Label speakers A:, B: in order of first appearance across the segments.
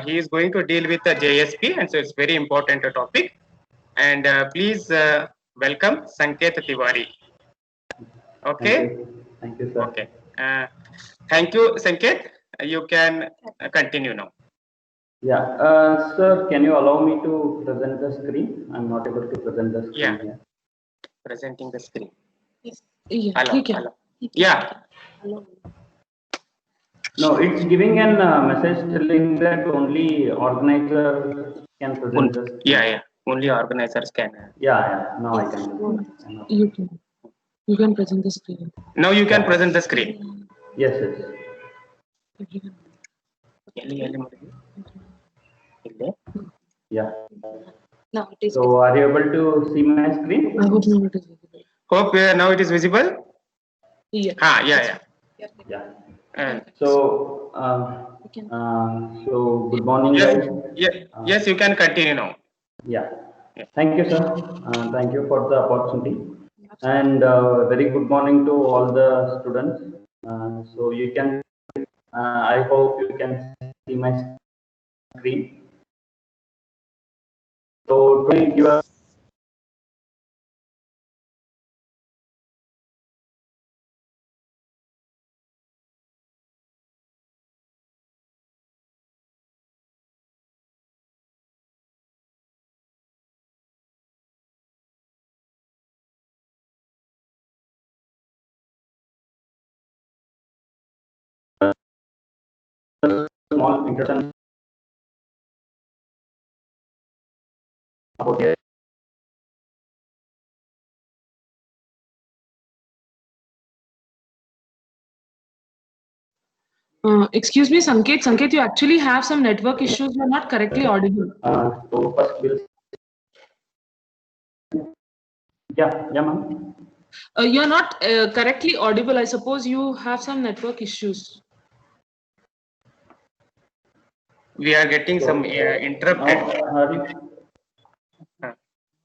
A: He is going to deal with the JSP, and so it's very important topic. And please welcome Sanket Tiwari.
B: Thank
A: Okay.
B: you. Thank you, sir.
A: Okay. Thank you, Sanket. You can continue now.
B: Yeah, sir, can you allow me to present the screen? I'm not able to present the screen
A: Yeah.
B: here.
A: Presenting the screen.
C: Yes. Yeah,
A: Hello. Hello. Yeah.
C: Hello.
B: No, it's giving an message telling that only organizer can present the screen.
A: Yeah. Only organizers can.
B: Yeah. Now I
C: Yes.
B: can do it.
C: You can. You can present the screen.
A: Now you can present the screen.
B: Yes. Yeah.
C: Now it is.
B: So, are you able to see my screen?
C: I hope now it is visible.
A: Hope now it is visible.
C: Yeah.
A: Yeah.
B: So, good morning, guys.
A: Yes, you can continue now.
B: Yeah. Thank you, sir. Thank you for the opportunity. And very good morning to all the students. So you can, I hope you can see my screen. So today you are small introduction about it.
C: Excuse me, Sanket. Sanket, you actually have some network issues. You're not correctly audible.
B: So first we'll ma'am.
C: You're not correctly audible. I suppose you have some network issues.
A: We are getting some interrupted.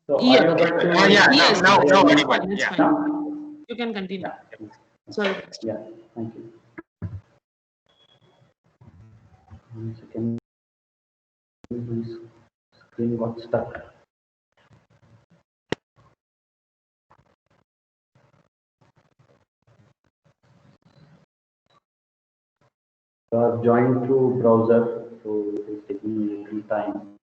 B: So are you able to?
C: Yes.
A: Now audible.
C: It's
A: Yeah.
C: fine. You can continue. Sorry.
B: Yeah. Thank you. 1 second. This screen got stuck. I've joined through browser, so it is taking a little time.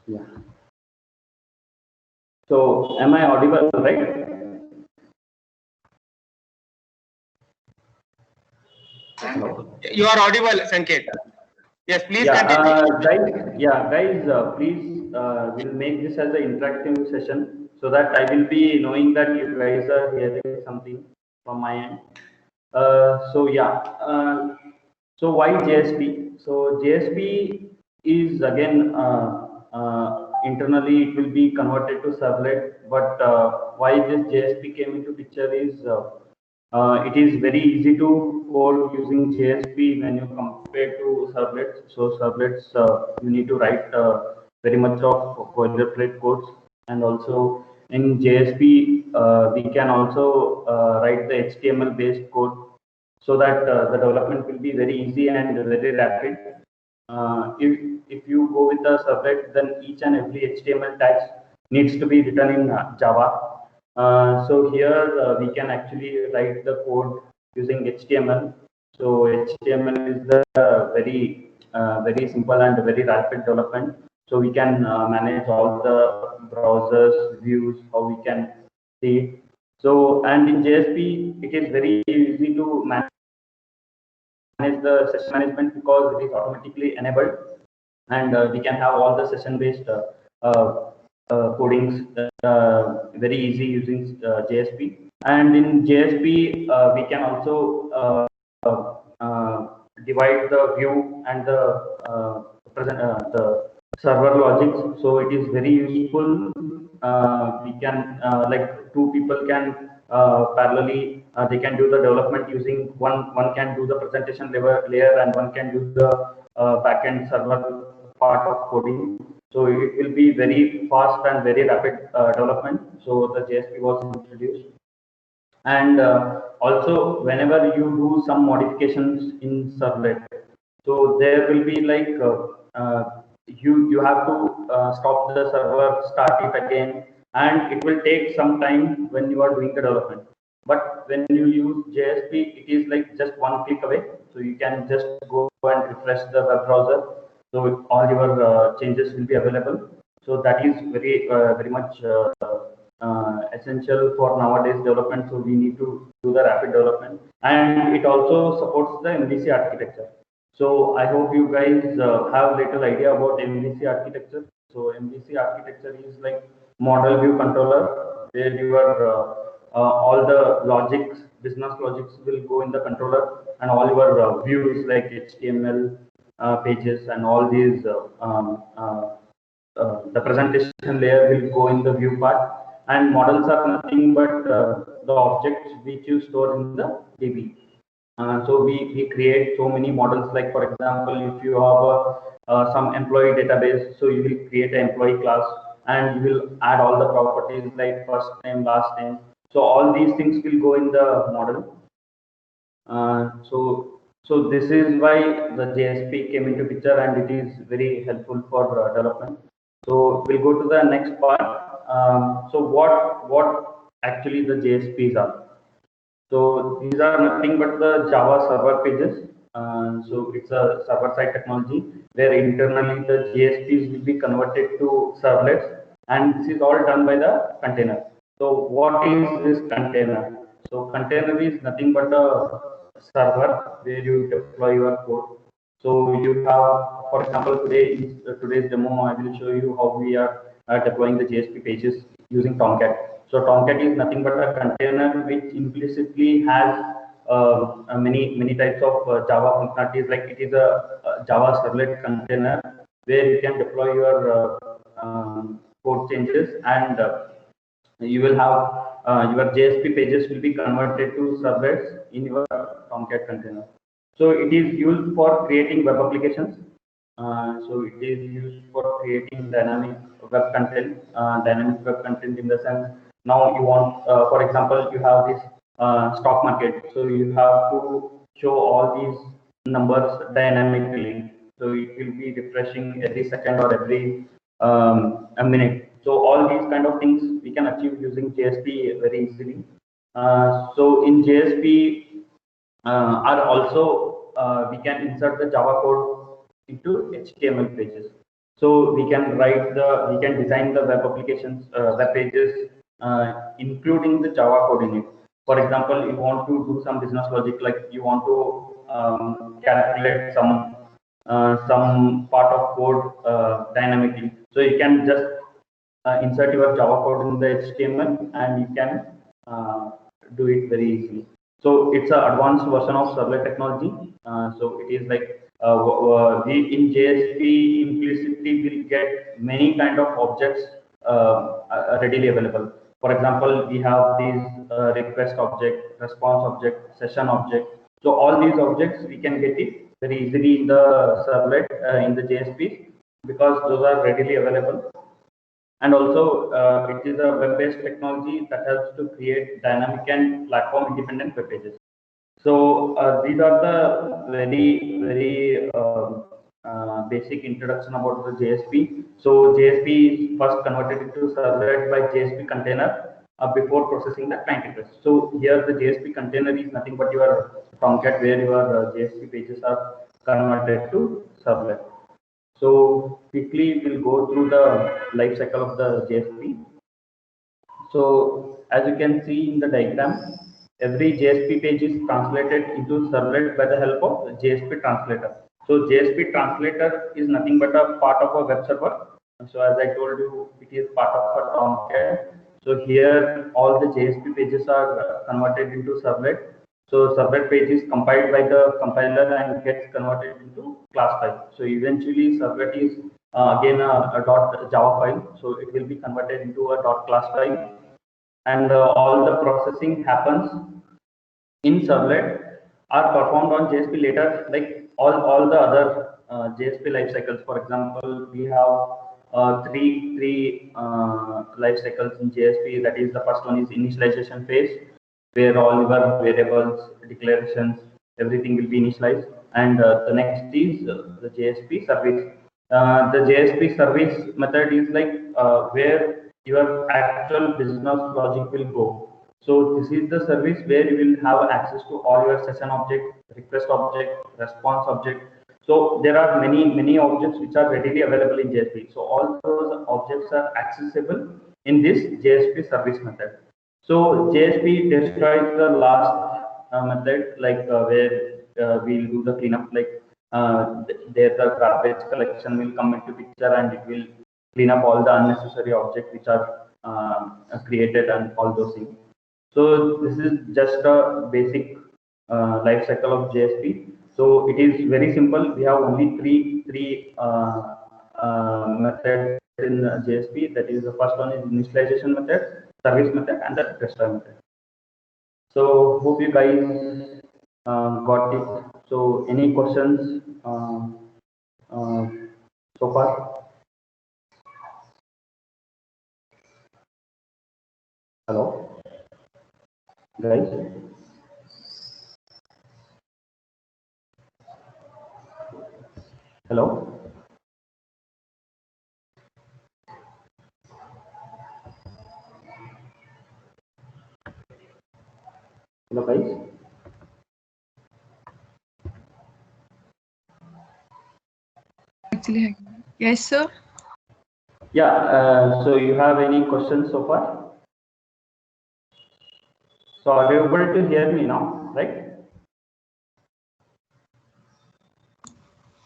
B: Yeah. So am I audible, right? Hello?
A: You are audible, Sanket. Yes, please continue.
B: Guys, please, we'll make this as an interactive session so that I will be knowing that you guys are hearing something from my end. So why JSP? So JSP is again internally it will be converted to servlet, but why this JSP came into picture is it is very easy to code using JSP when you compare to servlets. So servlets you need to write very much of boilerplate codes, and also in JSP we can also write the HTML based code so that the development will be very easy and very rapid. If you go with the servlet, then each and every HTML tags needs to be written in Java. So here we can actually write the code using HTML. So HTML is the very simple and very rapid development. So we can manage all the browsers, views, how we can see it. So and in JSP, it is very easy to manage the session management because it is automatically enabled. and we can have all the session based codings very easy using JSP. And in JSP, we can also divide the view and the server logics. So it is very useful. We can like two people can parallelly they can do the development using one can do the presentation layer and one can do the backend server part of coding. So it will be very fast and very rapid development. So the JSP was introduced. And also whenever you do some modifications in servlet, so there will be like you have to stop the server, start it again, and it will take some time when you are doing the development. But when you use JSP, it is like just one click away, so you can just go and refresh the web browser, so all your changes will be available. So that is very much essential for nowadays development. So we need to do the rapid development, and it also supports the MVC architecture. So I hope you guys have little idea about MVC architecture. So MVC architecture is like model view controller, where your all the logics, business logics will go in the controller, and all your views like HTML pages and all these the presentation layer will go in the view part, and models are nothing but the objects which you store in the DB. So we create so many models, like for example, if you have some employee database, so you will create an employee class and you will add all the properties like first name, last name. So all these things will go in the model. So this is why the JSP came into picture, and it is very helpful for development. So we'll go to the next part. So what actually the JSPs are? So these are nothing but the Java server pages. So it's a server-side technology where internally the JSPs will be converted to servlets, and this is all done by the container. So what is this container? So container is nothing but a server where you deploy your code. So you have, for example, today's demo, I will show you how we are deploying the JSP pages using Tomcat. So Tomcat is nothing but a container which implicitly has many types of Java functionalities. Like it is a Java servlet container where you can deploy your code changes, and you will have your JSP pages will be converted to servlets in your Tomcat container. So it is used for creating web applications. So it is used for creating dynamic web content. Dynamic web content in the sense, now you want, for example, you have this stock market. So you have to show all these numbers dynamically. So it will be refreshing every second or every a minute. So all these kind of things we can achieve using JSP very easily. So in JSP are also we can insert the Java code into HTML pages. So we can design the web applications, web pages, including the Java code in it. For example, you want to do some business logic, like you want to calculate some part of code dynamically. So you can just insert your Java code in the HTML, and you can do it very easily. So it's an advanced version of servlet technology. So it is like we in JSP implicitly will get many kind of objects readily available. For example, we have these request object, response object, session object. So all these objects we can get it very easily in the servlet in the JSP, because those are readily available. And also it is a web-based technology that helps to create dynamic and platform independent web pages. So these are the very basic introduction about the JSP. So JSP is first converted into servlet by JSP container before processing the client request. So here the JSP container is nothing but your Tomcat, where your JSP pages are converted to servlet. So quickly we'll go through the life cycle of the JSP. So as you can see in the diagram, every JSP page is translated into servlet by the help of JSP translator. So JSP translator is nothing but a part of a web server. So as I told you, it is part of a Tomcat. So here all the JSP pages are converted into servlet. So servlet page is compiled by the compiler and gets converted into class file. So eventually servlet is again a dot Java file. So it will be converted into a dot class file, and all the processing happens in servlet are performed on JSP later, like all the other JSP life cycles. For example, we have three life cycles in JSP. That is, the first one is initialization phase, where all your variables, declarations, everything will be initialized. And the next is the JSP service. The JSP service method is like where your actual business logic will go. So this is the service where you will have access to all your session object, request object, response object. So there are many objects which are readily available in JSP. So all those objects are accessible in this JSP service method. So JSP destroys the last method, like where we'll do the cleanup, like there the garbage collection will come into picture and it will clean up all the unnecessary objects which are created and all those things. So this is just a basic life cycle of JSP. So it is very simple. We have only three methods in JSP. That is, the first one is initialization method, service method, and the destroy method. So hope you guys got it. So any questions uh, so far? Hello, guys. Hello. Hello, guys.
D: Actually, yes, sir.
B: Yeah. So you have any questions so far? So are you able to hear me now, right?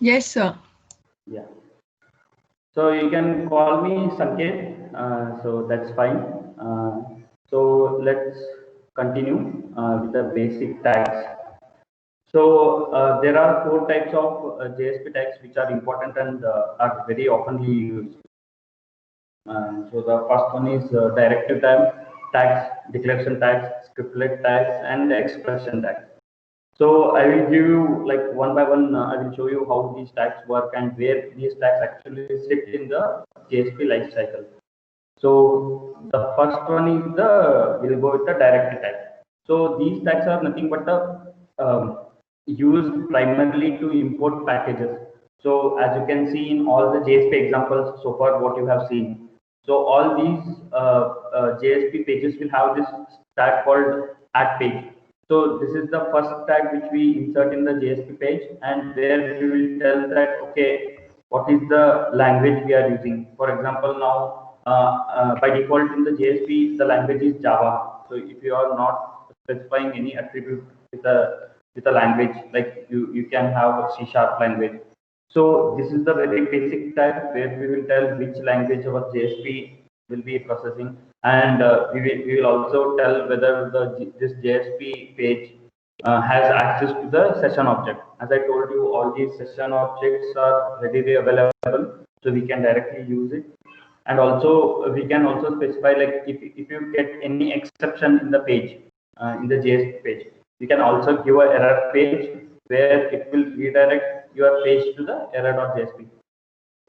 D: Yes, sir.
B: Yeah. So you can call me Sanket. So that's fine. So let's continue with the basic tags. So there are four types of JSP tags which are important and are very oftenly used. So the first one is directive tags, declaration tags, scriptlet tags, and expression tags. So I will give you like one by one. I will show you how these tags work and where these tags actually sit in the JSP life cycle. So the first one is we'll go with the directive tag. So these tags are nothing but used primarily to import packages. So as you can see in all the JSP examples so far, what you have seen. So all these JSP pages will have this tag called add page. So this is the first tag which we insert in the JSP page, and where we will tell that, okay, what is the language we are using. For example, now by default in the JSP, the language is Java. So if you are not specifying any attribute with a language, like you can have a C# language. So this is the very basic tag where we will tell which language our JSP will be processing, and we will also tell whether this JSP page has access to the session object. As I told you, all these session objects are readily available, so we can directly use it. And also we can also specify, like if you get any exception in the page, in the JSP page, you can also give an error page where it will redirect your page to the error.jsp.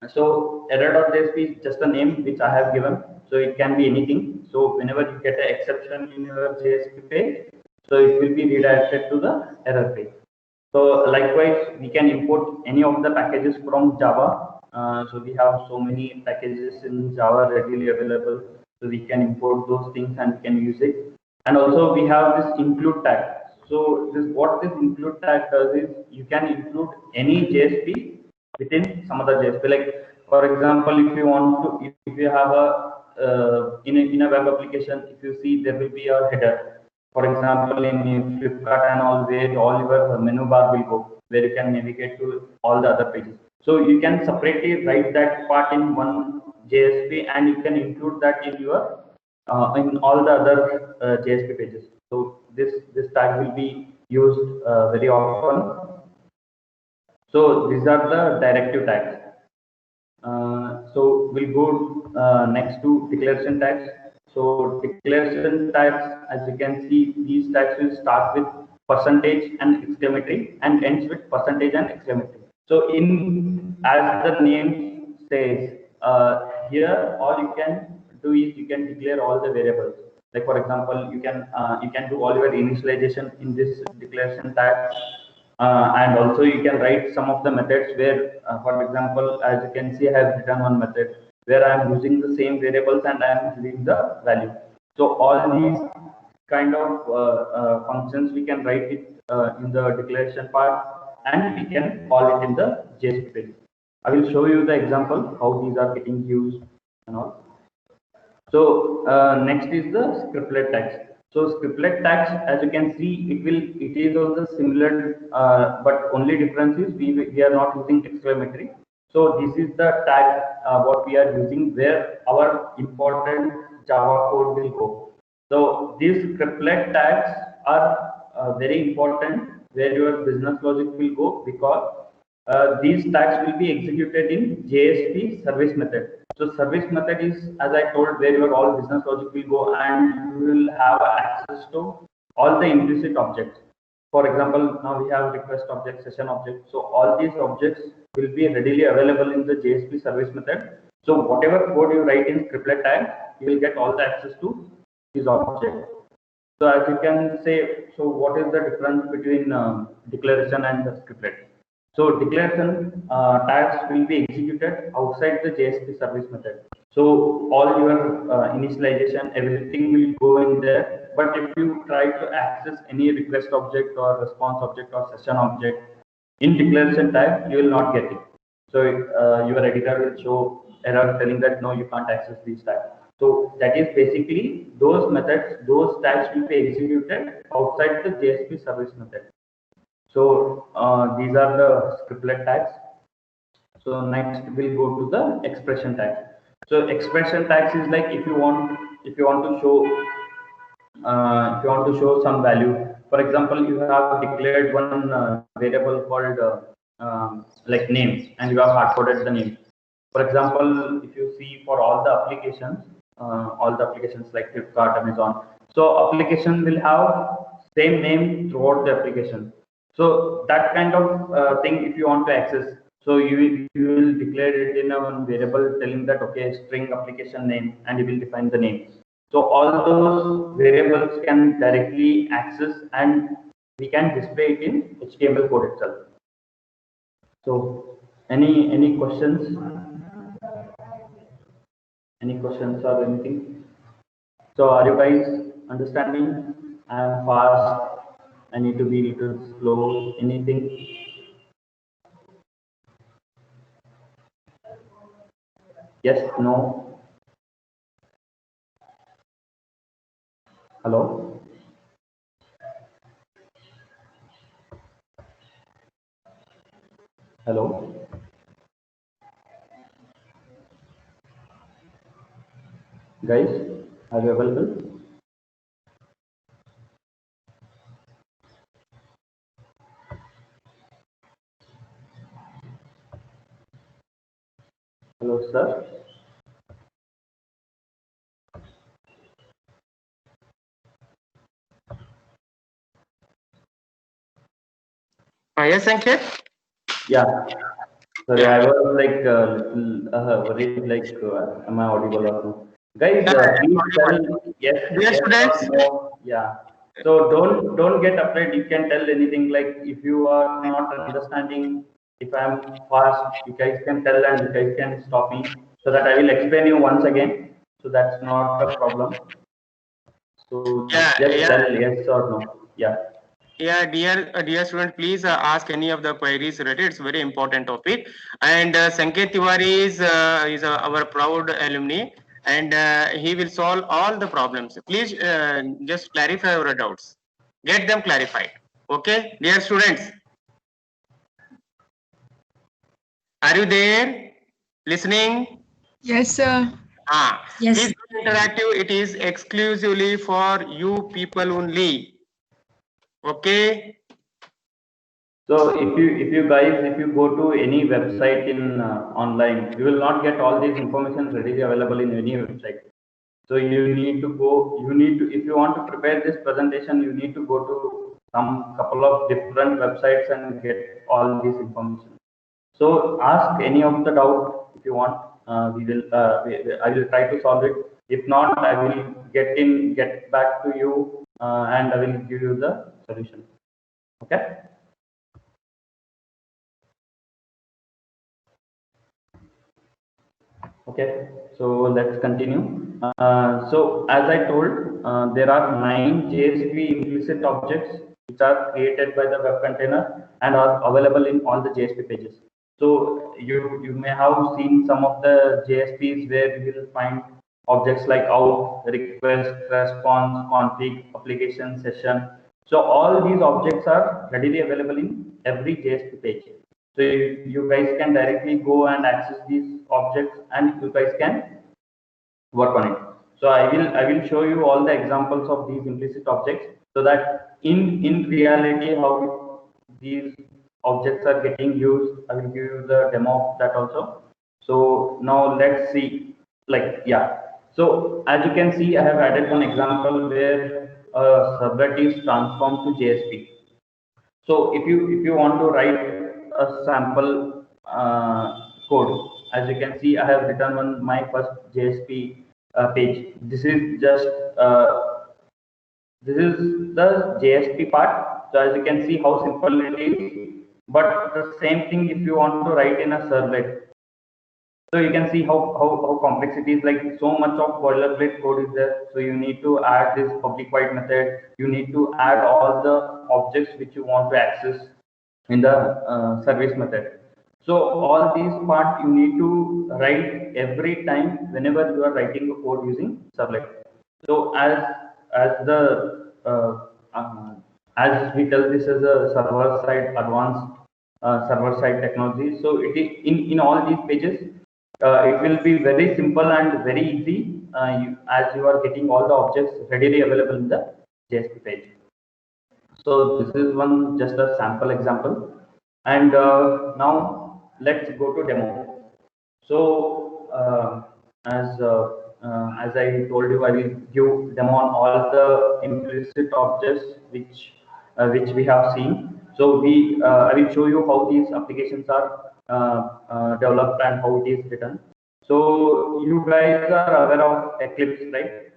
B: So error.jsp is just a name which I have given, so it can be anything. So whenever you get an exception in your JSP page, so it will be redirected to the error page. So likewise, we can import any of the packages from Java. So we have so many packages in Java readily available. So we can import those things and we can use it. And also we have this include tag. So what this include tag does is you can include any JSP within some other JSP. Like for example, if you want to, if you have in a web application, if you see there will be a header. For example, in Flipkart and all, where all your menu bar will go. where you can navigate to all the other pages. So you can separately write that part in one JSP, and you can include that in your in all the other JSP pages. So this tag will be used very often. So these are the directive tags. So we'll go next to declaration tags. So declaration tags, as you can see, these tags will start with percentage and exclamatory and ends with percentage and exclamatory. So in, as the name says, here all you can do is you can declare all the variables. Like for example, you can do all your initialization in this declaration tag, and also you can write some of the methods where, for example, as you can see, I have written one method where I am using the same variables and I am giving the value. So all these kind of functions we can write it in the declaration part, and we can call it in the JSP page. I will show you the example how these are getting used and all. So next is the scriptlet tags. So scriptlet tags, as you can see, it is also similar, but only difference is we are not using exclamatory. So this is the tag what we are using where our important Java code will go. So these scriptlet tags are very important where your business logic will go, because these tags will be executed in JSP service method. So service method is, as I told, where your all business logic will go, and you will have access to all the implicit objects. For example, now we have request object, session object. So all these objects will be readily available in the JSP service method. So whatever code you write in scriptlet tag, you will get all the access to these objects. So as you can say, so what is the difference between declaration and the scriptlet? So declaration tags will be executed outside the JSP service method. So all your initialization, everything will go in there. But if you try to access any request object or response object or session object in declaration tag, you will not get it. So your editor will show error telling that no, you can't access these tags. So that is basically those methods, those tags will be executed outside the JSP service method. So these are the scriptlet tags. So next we'll go to the expression tags. So expression tags is like if you want to show some value. For example, you have declared one variable called like name, and you have hard coded the name. For example, if you see for all the applications like Flipkart, Amazon, so application will have same name throughout the application. So that kind of thing, if you want to access, so you will declare it in a one variable telling that okay, string application name, and you will define the name. So all those variables can directly access, and we can display it in HTML code itself. So any questions? Any questions or anything? So are you guys understanding? I am fast. I need to be little slow. Anything? Yes, no. Hello? Hello? Guys, are you available? Hello, sir.
A: Yes, Sanket?
B: Yeah. Sorry, I was like little worried, like, am I audible or no? Guys, please tell yes,
A: Dear
B: yes or
A: students,
B: no. Yeah. So don't get afraid. You can tell anything. Like if you are not understanding, if I'm fast, you guys can tell and you guys can stop me so that I will explain you once again. So that's not a problem. So
A: yeah,
B: just
A: yeah.
B: tell yes or no. Yeah.
A: Yeah, dear student, please ask any of the queries related. It's very important topic. And Sanket Tiwari is our proud alumni, and he will solve all the problems. Please just clarify your doubts. Get them clarified. Okay, dear students. Are you there? Listening?
D: Yes, sir.
A: Please
E: Yes.
A: go interactive. It is exclusively for you people only. Okay.
B: So if you go to any website in online, you will not get all these information readily available in any website. So you need to go. You need to, if you want to prepare this presentation, you need to go to some couple of different websites and get all this information. So ask any of the doubt if you want. I will try to solve it. If not, I will get back to you, and I will give you the solution. Okay. Okay, so let's continue. So as I told, there are 9 JSP implicit objects which are created by the web container and are available in all the JSP pages. So you may have seen some of the JSPs where you will find objects like out, request, response, config, application, session. So all these objects are readily available in every JSP page. So you guys can directly go and access these objects and you guys can work on it. So I will show you all the examples of these implicit objects so that in reality how these objects are getting used. I will give you the demo of that also. So now let's see, like, yeah. So as you can see, I have added one example where a servlet is transformed to JSP. So if you want to write a sample code, as you can see, I have written on my first JSP page. This is the JSP part. So as you can see how simple it is. But the same thing if you want to write in a servlet. So you can see how complex it is, like so much of boilerplate code is there. So you need to add this public void method. You need to add all the objects which you want to access in the service method. So all these parts you need to write every time whenever you are writing a code using servlet. So as the as we tell this as a server side advanced server side technology. So it is in all these pages. It will be very simple and very easy as you are getting all the objects readily available in the JSP page. So this is one just a sample example, and now let's go to demo. So as I told you, I will give demo on all the implicit objects which we have seen. So I will show you how these applications are developed and how it is written. So you guys are aware of Eclipse, right?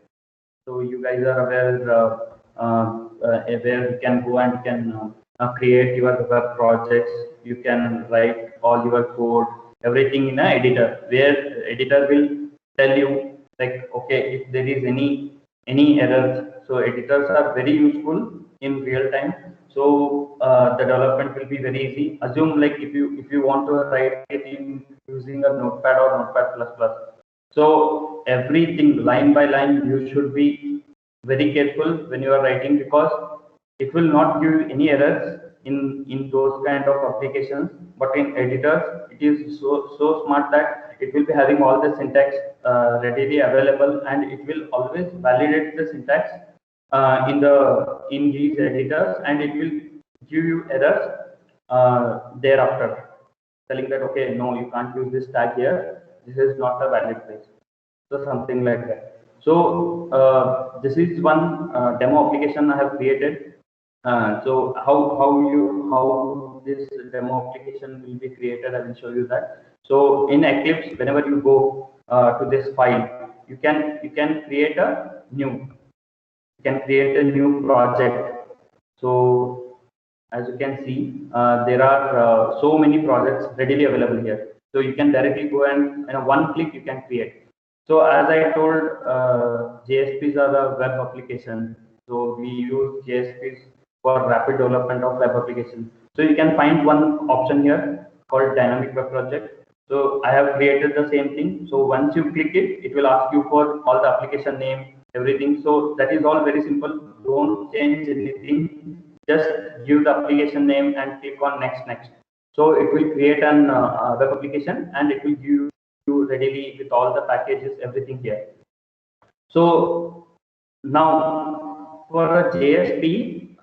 B: So you guys are aware where you can go and you can create your web projects. You can write all your code, everything in an editor, where editor will tell you like, okay, if there is any errors. So editors are very useful in real time. So the development will be very easy. Assume like if you want to write it in using a Notepad or Notepad plus plus. So everything line by line, you should be very careful when you are writing because it will not give you any errors in those kind of applications. But in editors, it is so smart that it will be having all the syntax readily available, and it will always validate the syntax in these editors, and it will give you errors thereafter, telling that okay, no, you can't use this tag here, this is not a valid place. So something like that. So this is one demo application I have created. So how this demo application will be created, I will show you that. So in Eclipse, whenever you go to this file, you can create a new project. So as you can see, there are so many projects readily available here. So you can directly go and in a one click you can create. So as I told, JSPs are a web application. So we use JSPs for rapid development of web applications. So you can find one option here called dynamic web project. So I have created the same thing. So once you click it, it will ask you for all the application name, everything. So that is all very simple. Don't change anything. Just give the application name and click on next. So it will create an web application, and it will give you readily with all the packages, everything here. So now for a JSP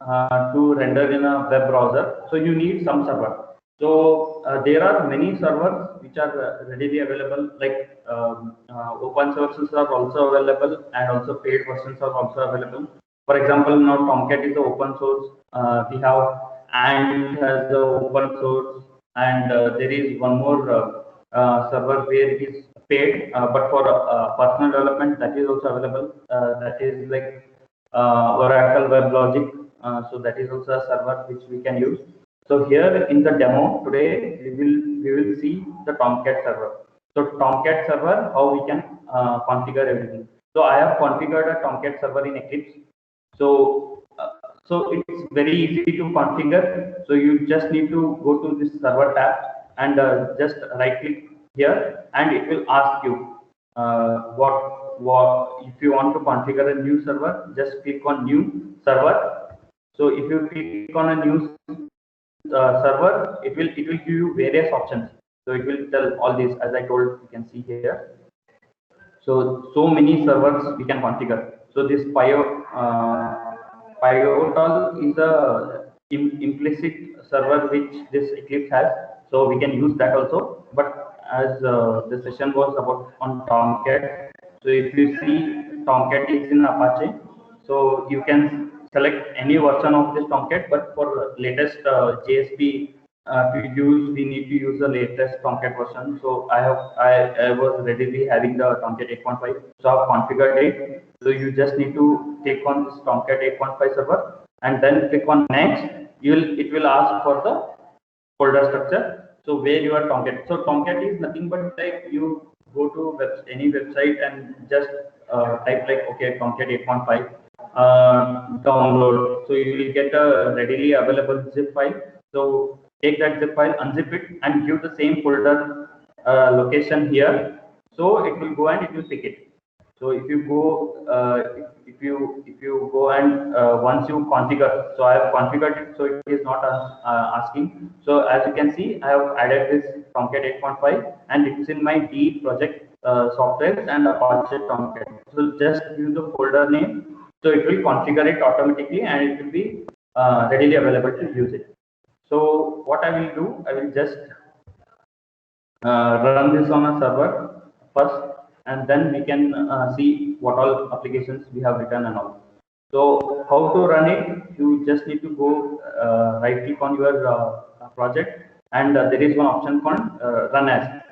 B: to render in a web browser, so you need some server. So there are many servers which are readily available, like open sources are also available, and also paid versions are also available. For example, now Tomcat is the open source. We have Ant has the open source, and there is one more server where it is paid, but for personal development that is also available. That is like Oracle Web Logic. So that is also a server which we can use. So here in the demo today, we will see the Tomcat server. So Tomcat server, how we can configure everything. So I have configured a Tomcat server in Eclipse. So it's very easy to configure. So you just need to go to this server tab and just right click here, and it will ask you what if you want to configure a new server. Just click on new server. So if you click on a new server, it will give you various options. So it will tell all these, as I told, you can see here. So many servers we can configure. So this Pivotal is a implicit server which this Eclipse has. So we can use that also. But as the session was about on Tomcat, so if you see Tomcat is in Apache, so you can select any version of this Tomcat. But for latest JSP to use, we need to use the latest Tomcat version. So I was readily having the Tomcat 8.5, so I've configured it. So you just need to click on this Tomcat 8.5 server, and then click on next. It will ask for the folder structure. So where you are Tomcat. So Tomcat is nothing but like you go to any website and just type like, okay, Tomcat 8.5 download. So you will get a readily available zip file. So take that zip file, unzip it, and give the same folder location here. So it will go and it will pick it. So if you go, if you go and once you configure, so I have configured it, so it is not asking. So as you can see, I have added this Tomcat 8.5, and it's in my D project software and Apache Tomcat. So just use the folder name, so it will configure it automatically, and it will be readily available to use it. So what I will do, I will just run this on a server first, and then we can see what all applications we have written and all. So how to run it? You just need to go right click on your project, and there is one option called run as.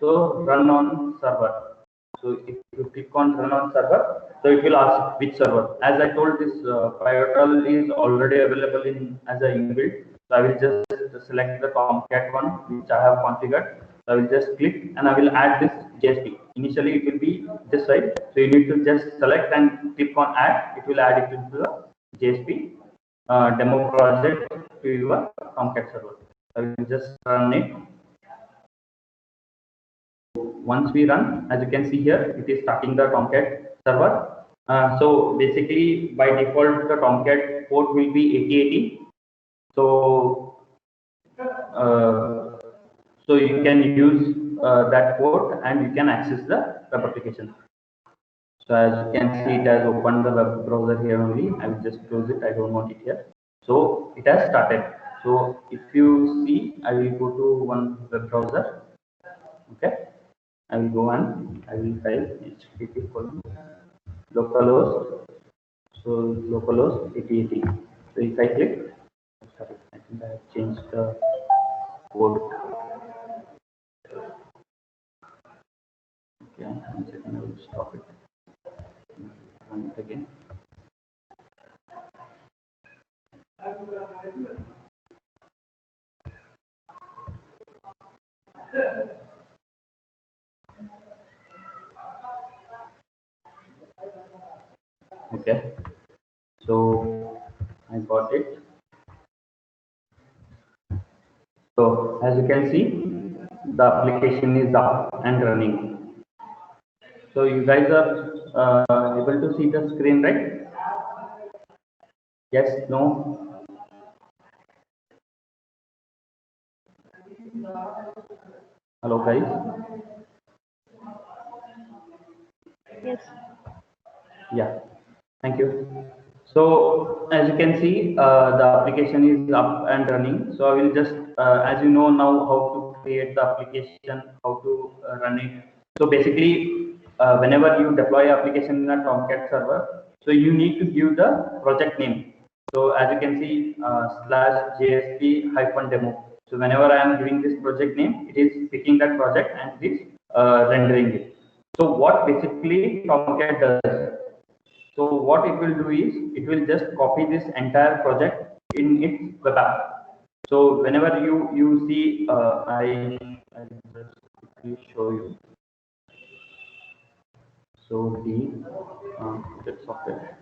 B: So run on server. So if you click on run on server, so it will ask which server. As I told, this Pivotal is already available in as a inbuilt. So I will just select the Tomcat one which I have configured. So I will just click, and I will add this JSP. Initially it will be this side. So you need to just select and click on add. It will add it into the JSP demo project to your Tomcat server. I will just run it. Once we run, as you can see here, it is starting the Tomcat server. So basically, by default, the Tomcat port will be 8080. So uh, so you can use that port, and you can access the web application. So as you can see, it has opened the web browser here only. I will just close it. I don't want it here. So it has started. So if you see, I will go to one web browser. Okay. I will go and I will type HTTP localhost. So localhost 8080. So if I click, sorry, I think I have changed the port. Okay, 1 second, I will stop it. Run it again. Okay, so I got it. So as you can see, the application is up and running. So you guys are able to see the screen, right? Yes, no? Hello guys.
E: Yes.
B: Yeah, thank you. So as you can see, the application is up and running. So I will just, as you know now how to create the application, how to run it. So basically, whenever you deploy application in a Tomcat server, so you need to give the project name. So as you can see, slash JSP hyphen demo. So whenever I am giving this project name, it is picking that project and it is rendering it. So what basically Tomcat does, so what it will do is it will just copy this entire project in its web app. So whenever you see, I just quickly show you. So that software.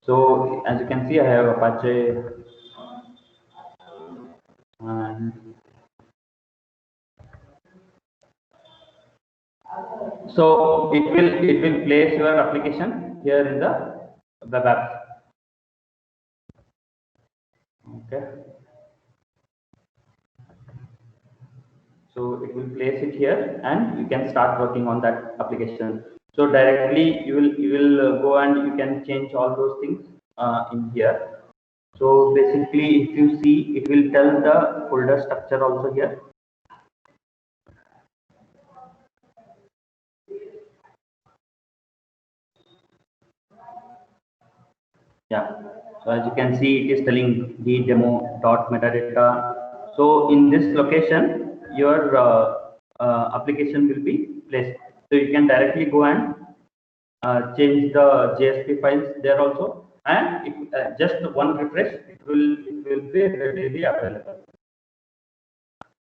B: So as you can see, I have Apache and so it will place your application here in the web app. Okay. So it will place it here and you can start working on that application. So directly you will go and you can change all those things in here. So basically if you see, it will tell the folder structure also here. Yeah. So as you can see, it is telling the demo dot metadata. So in this location, your application will be placed. So you can directly go and change the JSP files there also, and if, just one refresh, it will be readily available.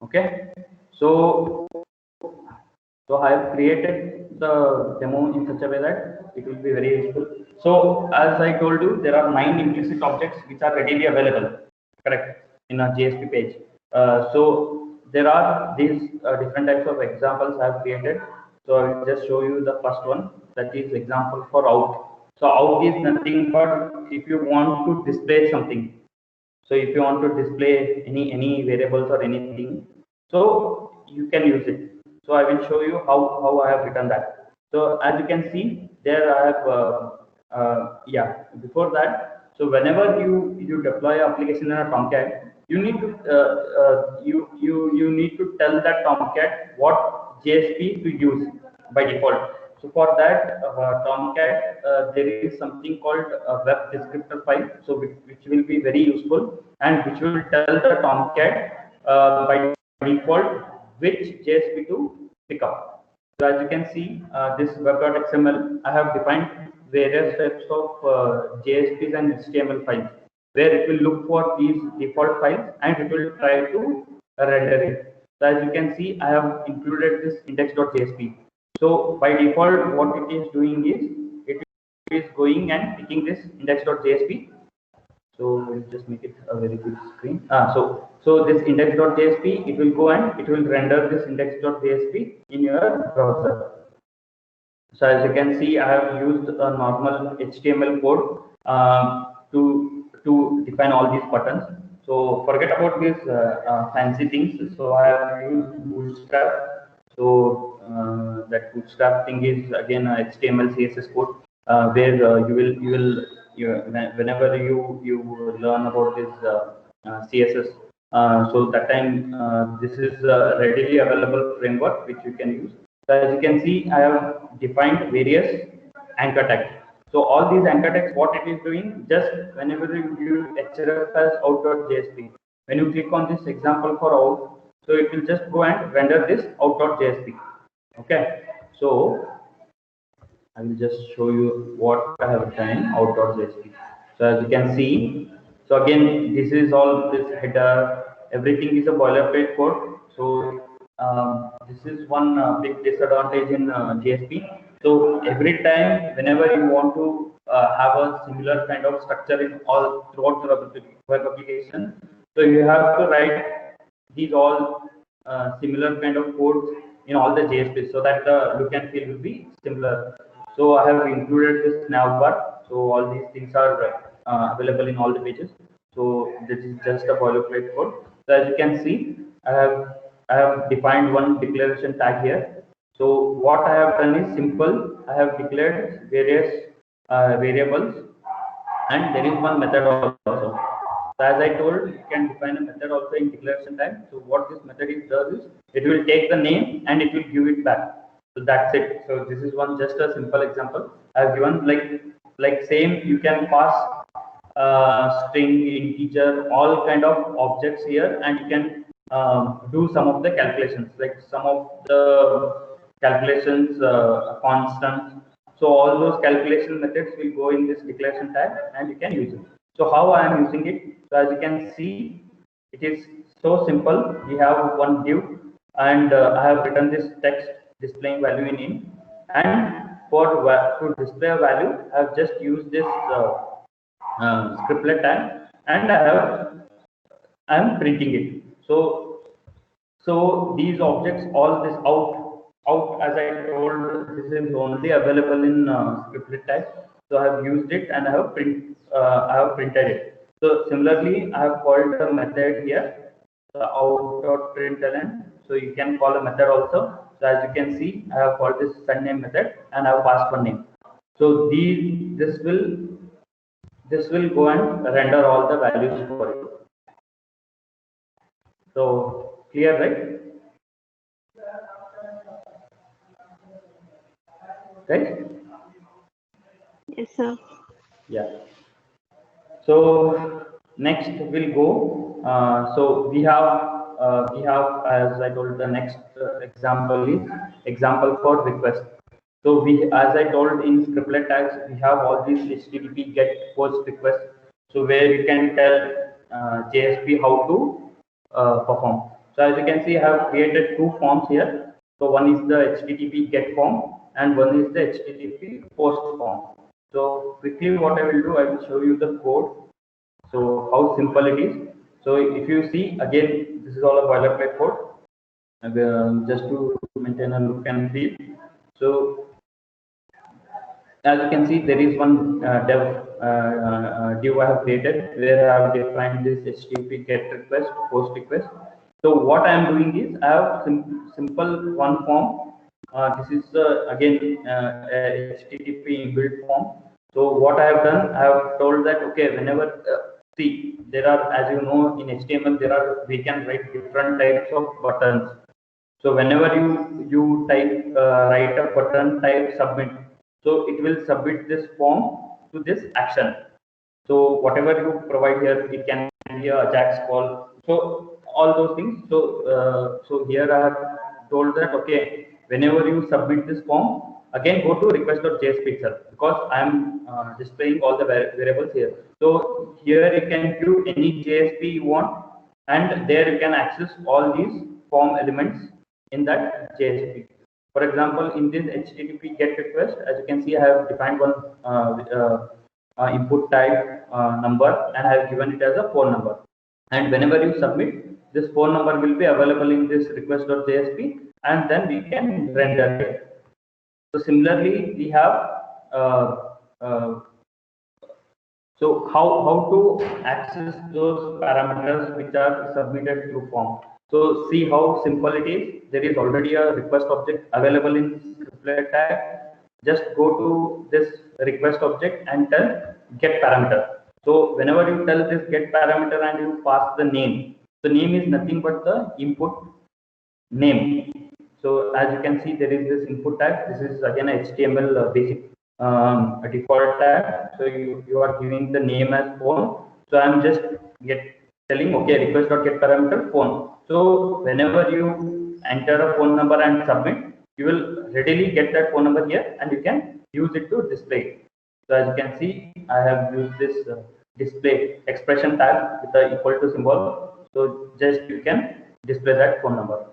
B: Okay. So I have created the demo in such a way that it will be very useful. So as I told you, there are 9 implicit objects which are readily available, correct, in a JSP page. So there are these different types of examples I have created. So I will just show you the first one, that is example for out. So out is nothing but if you want to display something. So if you want to display any variables or anything, so you can use it. So I will show you how I have written that. So as you can see there, I have yeah, before that. So whenever you deploy application in a Tomcat, you need to you need to tell that Tomcat what JSP to use by default. So for that Tomcat, there is something called a web descriptor file, so which will be very useful and which will tell the Tomcat by default which JSP to pick up. So as you can see, this web.xml, I have defined various types of JSPs and HTML files, where it will look for these default files and it will try to render it. So as you can see, I have included this index.jsp. So by default, what it is doing is it is going and picking this index.jsp. So we'll just make it a very big screen. So this index.jsp, it will go and it will render this index.jsp in your browser. So as you can see, I have used a normal HTML code to define all these buttons. So forget about these fancy things. So I have used Bootstrap. So that Bootstrap thing is again a HTML CSS code where whenever you learn about this CSS. So that time this is a readily available framework which you can use. So as you can see, I have defined various anchor tags. So all these anchor tags, what it is doing, just whenever you give href as out.jsp, when you click on this example for out, so it will just go and render this out.jsp. Okay. So I will just show you what I have done in out.jsp. So as you can see, so again, this is all this header, everything is a boilerplate code. So this is one big disadvantage in JSP. So every time, whenever you want to have a similar kind of structure in all throughout the web application, so you have to write these all similar kind of codes in all the JSP so that the look and feel will be similar. So I have included this navbar. So all these things are available in all the pages. So this is just a boilerplate code. So as you can see, I have defined one declaration tag here. So what I have done is simple. I have declared various variables, and there is one method also. So as I told, you can define a method also in declaration tag. So what this method does is it will take the name and it will give it back. So that's it. So this is one just a simple example I have given. Like same, you can pass string, integer, all kind of objects here, and you can do some of the calculations, like some of the calculations constant. So all those calculation methods will go in this declaration tag, and you can use it. So how I am using it? So as you can see, it is so simple. We have one div, and I have written this text displaying value in int, and for to display a value, I have just used this scriptlet tag, and I am printing it. So these objects, all this out as I told, this is only available in scriptlet tag. So I have used it and I have printed it. So similarly, I have called a method here, out.println. So you can call a method also. So as you can see, I have called this surname method and I have passed one name. So this will go and render all the values for you. So clear, right? Right?
E: Yes, sir.
B: Yeah. So next we'll go. So we have, as I told, the next example is example for request. So we, as I told, in scriptlet tags, we have all these HTTP GET POST request. So where you can tell JSP how to perform. So as you can see, I have created two forms here. So one is the HTTP GET form and one is the HTTP POST form. So quickly what I will do, I will show you the code. So how simple it is. So if you see, again, this is all a boilerplate code, just to maintain a look and feel. So as you can see, there is one div I have created where I have defined this HTTP GET request, POST request. So what I am doing is I have simple one form. This is again a HTTP inbuilt form. So what I have done, I have told that okay, whenever see, there are, as you know, in HTML we can write different types of buttons. So whenever you type write a button type submit, so it will submit this form to this action. So whatever you provide here, it can be a Ajax call. So all those things. So here I have told that okay, whenever you submit this form, again go to request.jsp itself, because I am displaying all the variables here. So here you can give any JSP you want, and there you can access all these form elements in that JSP. For example, in this HTTP GET request, as you can see, I have defined one input type number, and I have given it as a phone number. And whenever you submit, this phone number will be available in this request.jsp, and then we can render it. So similarly, we have uh, so how to access those parameters which are submitted through form. So see how simple it is. There is already a request object available in scriptlet tag. Just go to this request object and tell get parameter. So whenever you tell this get parameter and you pass the name, the name is nothing but the input name. So as you can see, there is this input tag. This is again a HTML basic a default tag. So you are giving the name as phone. So I'm just telling okay, request.get parameter phone. So whenever you enter a phone number and submit, you will readily get that phone number here, and you can use it to display it. So as you can see, I have used this display expression tag with the equal to symbol. So just you can display that phone number.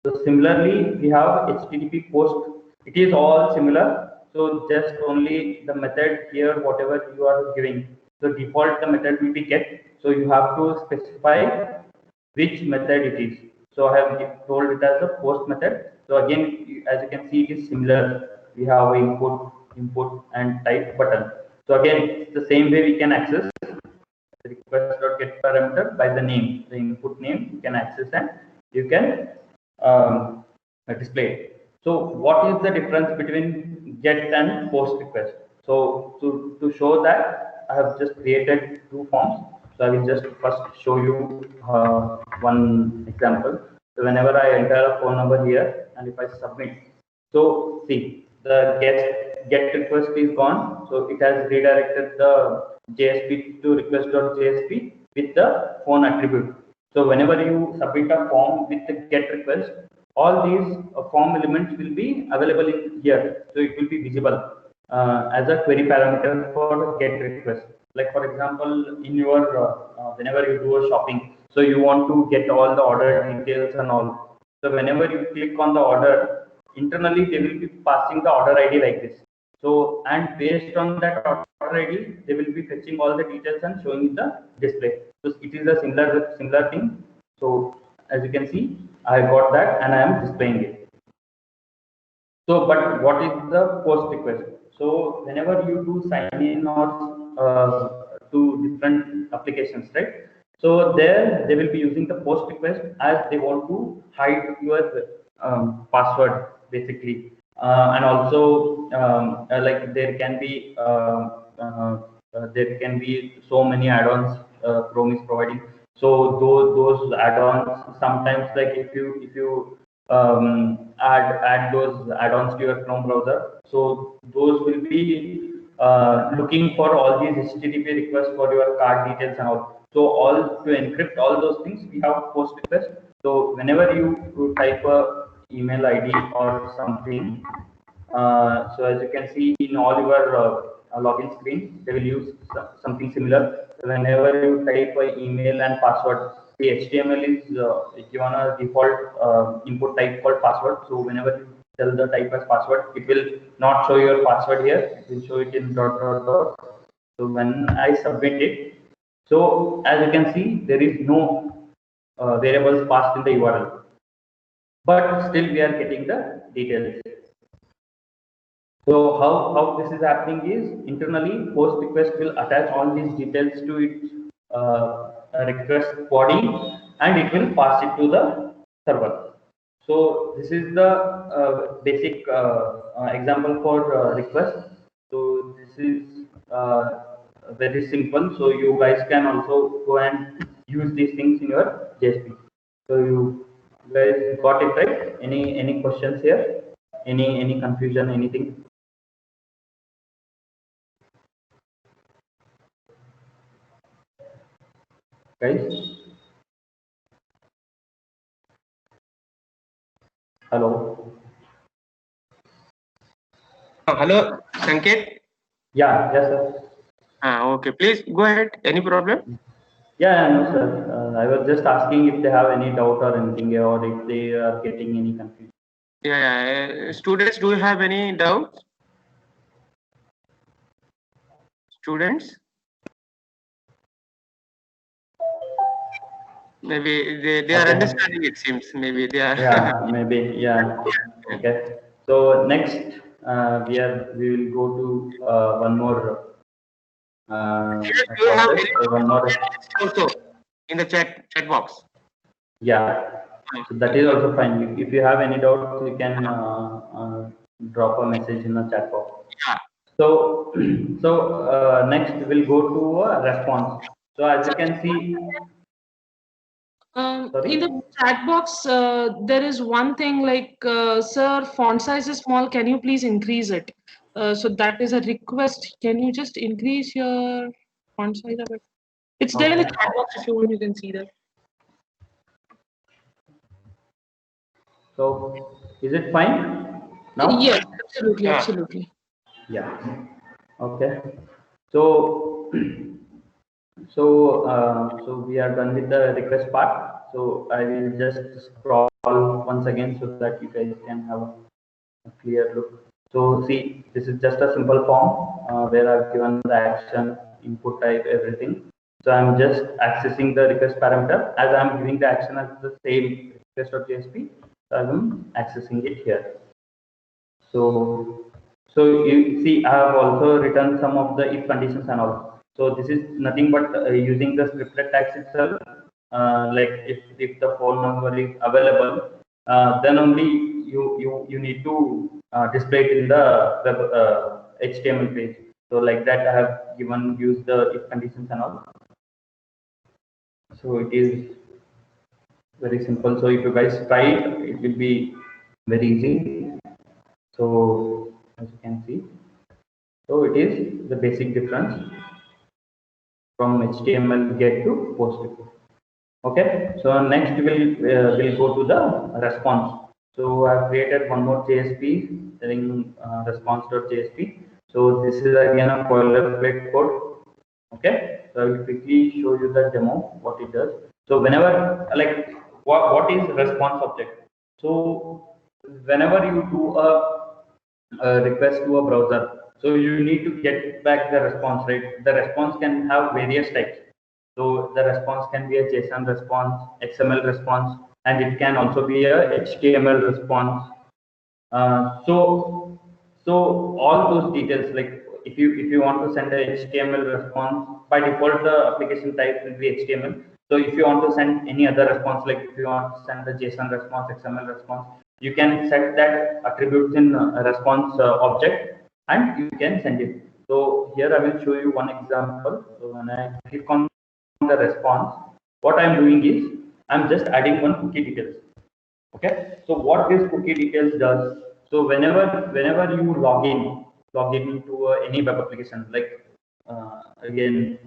B: So similarly, we have HTTP post. It is all similar. So just only the method here, whatever you are giving. So default the method will be get. So you have to specify which method it is. So I have told it as a post method. So again, as you can see, it is similar. We have input and type button. So again, it's the same way we can access request.get parameter by the name, the input name you can access and you can display it. So what is the difference between get and post request? So to show that, I have just created two forms. So I will just first show you one example. So whenever I enter a phone number here and if I submit, so see the get request is gone. So it has redirected the JSP to request.jsp with the phone attribute. So whenever you submit a form with the get request, all these form elements will be available in here. So it will be visible as a query parameter for get request. Like for example, in your whenever you do a shopping, so you want to get all the order details and all. So whenever you click on the order, internally they will be passing the order ID like this. So and based on that order ID, they will be fetching all the details and showing in the display. So it is a similar thing. So as you can see, I got that and I am displaying it. So, but what is the post request? So, whenever you do sign in or to different applications, right? So there they will be using the post request as they want to hide your password basically, and also like there can be so many add-ons Chrome is providing. So those add-ons sometimes, like if you add those add-ons to your Chrome browser. So those will be looking for all these HTTP requests for your card details and all. So all to encrypt all those things, we have post request. So whenever you type a email ID or something, so as you can see in all your login screen, they will use something similar. Whenever you type an email and password, the HTML is given a default input type called password. So whenever you tell the type as password, it will not show your password here. It will show it in dot dot dot. So when I submit it, so as you can see, there is no variables passed in the URL, but still we are getting the details. So how this is happening is internally post request will attach all these details to its request body and it will pass it to the server. So this is the basic example for request. So this is very simple. So you guys can also go and use these things in your JSP. So you guys got it right? Any questions here? Any confusion? Anything? Guys, hello.
A: Hello, Sanket.
B: Yeah, yes, sir.
A: Okay, please go ahead. Any problem?
B: Yeah, no, sir. I was just asking if they have any doubt or anything, or if they are getting any confusion.
A: Yeah. Students, do you have any doubts? Students? Maybe they are
B: Okay.
A: understanding, it seems. Maybe they are.
B: Yeah, maybe. Yeah. Okay. So next, we will go to one more
A: Students, do you have
B: process.
A: any
B: One more.
A: also in the chat box?
B: Yeah. So that is also fine. If you have any doubts, you can drop a message in the chat box.
A: Yeah.
B: So, next we'll go to a response. So as you can see,
C: In
B: sorry.
C: the chat box, there is one thing like, sir, font size is small. Can you please increase it? So that is a request. Can you just increase your font size a bit? It's there in the
B: Okay.
C: chat box. If you want, you can see that.
B: So is it fine now?
C: Yes, absolutely,
A: Yeah.
C: absolutely.
B: Yeah. Okay. So so we are done with the request part. So I will just scroll once again so that you guys can have a clear look. So see, this is just a simple form where I've given the action, input type, everything. So I'm just accessing the request parameter as I'm giving the action as the same request.jsp. So I'm accessing it here. So you see, I have also written some of the if conditions and all. So this is nothing but using the scripted tags itself. Like if the phone number is available, then only you need to display it in the web, HTML page. So like that, I have given used the if conditions and all. So it is very simple. So if you guys try it, it will be very easy. So as you can see, so it is the basic difference from HTML get to POST. Okay, so next we'll go to the response. So I've created one more JSP telling response.jsp. So this is again a boilerplate code. Okay, so I will quickly show you the demo what it does. So whenever like what is response object? So whenever you do a request to a browser, so you need to get back the response, right? The response can have various types. So the response can be a JSON response, XML response, and it can also be a HTML response. So all those details, like if you want to send a HTML response, by default the application type will be HTML. So if you want to send any other response, like if you want to send a JSON response, XML response, you can set that attributes in a response object, and you can send it. So here I will show you one example. So when I click on the response, what I'm doing is I'm just adding one cookie details. Okay, so what this cookie details does, so whenever you log in into any web application, like again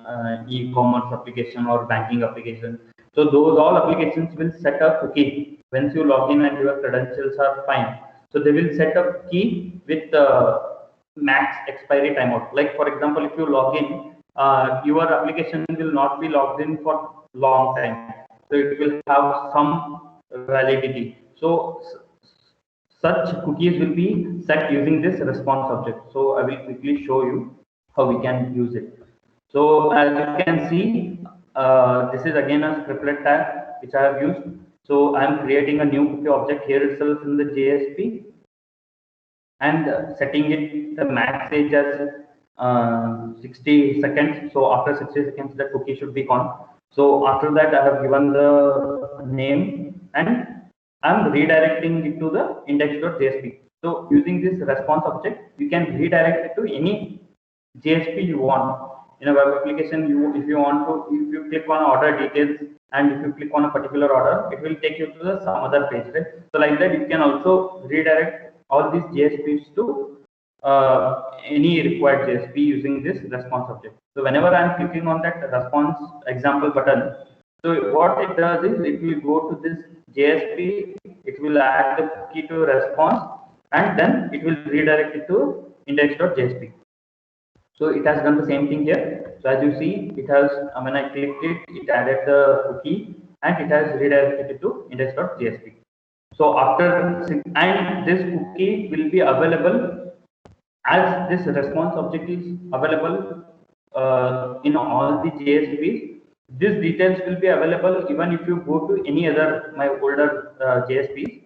B: e-commerce application or banking application, so those all applications will set a cookie once you log in and your credentials are fine. So they will set a key with max expiry timeout. Like for example, if you log in, your application will not be logged in for long time, so it will have some validity. So such cookies will be set using this response object. So I will quickly show you how we can use it. So as you can see, this is again a scriptlet tag which I have used. So I am creating a new cookie object here itself in the JSP, and setting it the max age as 60 seconds. So after 60 seconds, the cookie should be gone. So after that, I have given the name, and I'm redirecting it to the index.jsp. So using this response object, you can redirect it to any JSP you want. In a web application, if you want to, if you click on order details, and if you click on a particular order, it will take you to the some other page, right? So like that, you can also redirect all these JSPs to any required JSP using this response object. So whenever I'm clicking on that response example button, so what it does is it will go to this JSP, it will add the key to response, and then it will redirect it to index.jsp. So it has done the same thing here. So as you see, it has, when I clicked it, it added the cookie, and it has redirected it to index.jsp. So after, and this cookie will be available as this response object is available in all the JSPs. These details will be available even if you go to any other my older JSPs.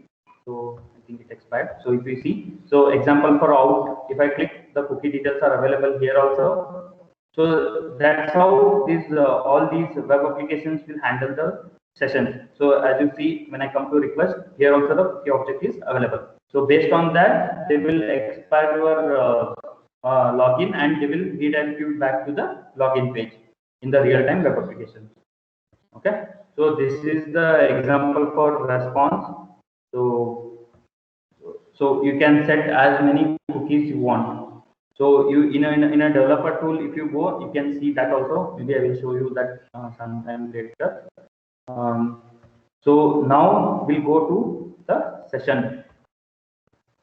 B: So I think it expired. So if you see, so example for out, if I click, the cookie details are available here also. So that's how these all these web applications will handle the sessions. So as you see, when I come to request, here also the cookie object is available. So based on that, they will expire your login, and they will redirect you back to the login page in the real-time web application. Okay, so this is the example for response. So you can set as many cookies you want. So you in a developer tool, if you go, you can see that also. Maybe I will show you that sometime later. So now we'll go to the session.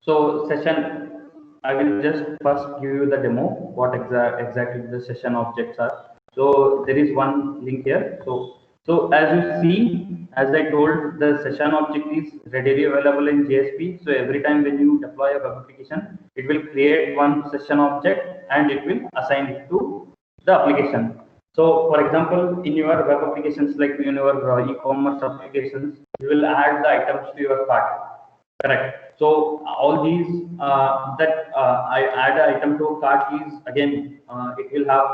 B: So session, I will just first give you the demo, what exactly the session objects are. So there is one link here. So as you see, as I told, the session object is readily available in JSP. So every time when you deploy a web application, it will create one session object, and it will assign it to the application. So for example, in your web applications, like in your e-commerce applications, you will add the items to your cart, Correct. So all these that I add an item to a cart is again it will have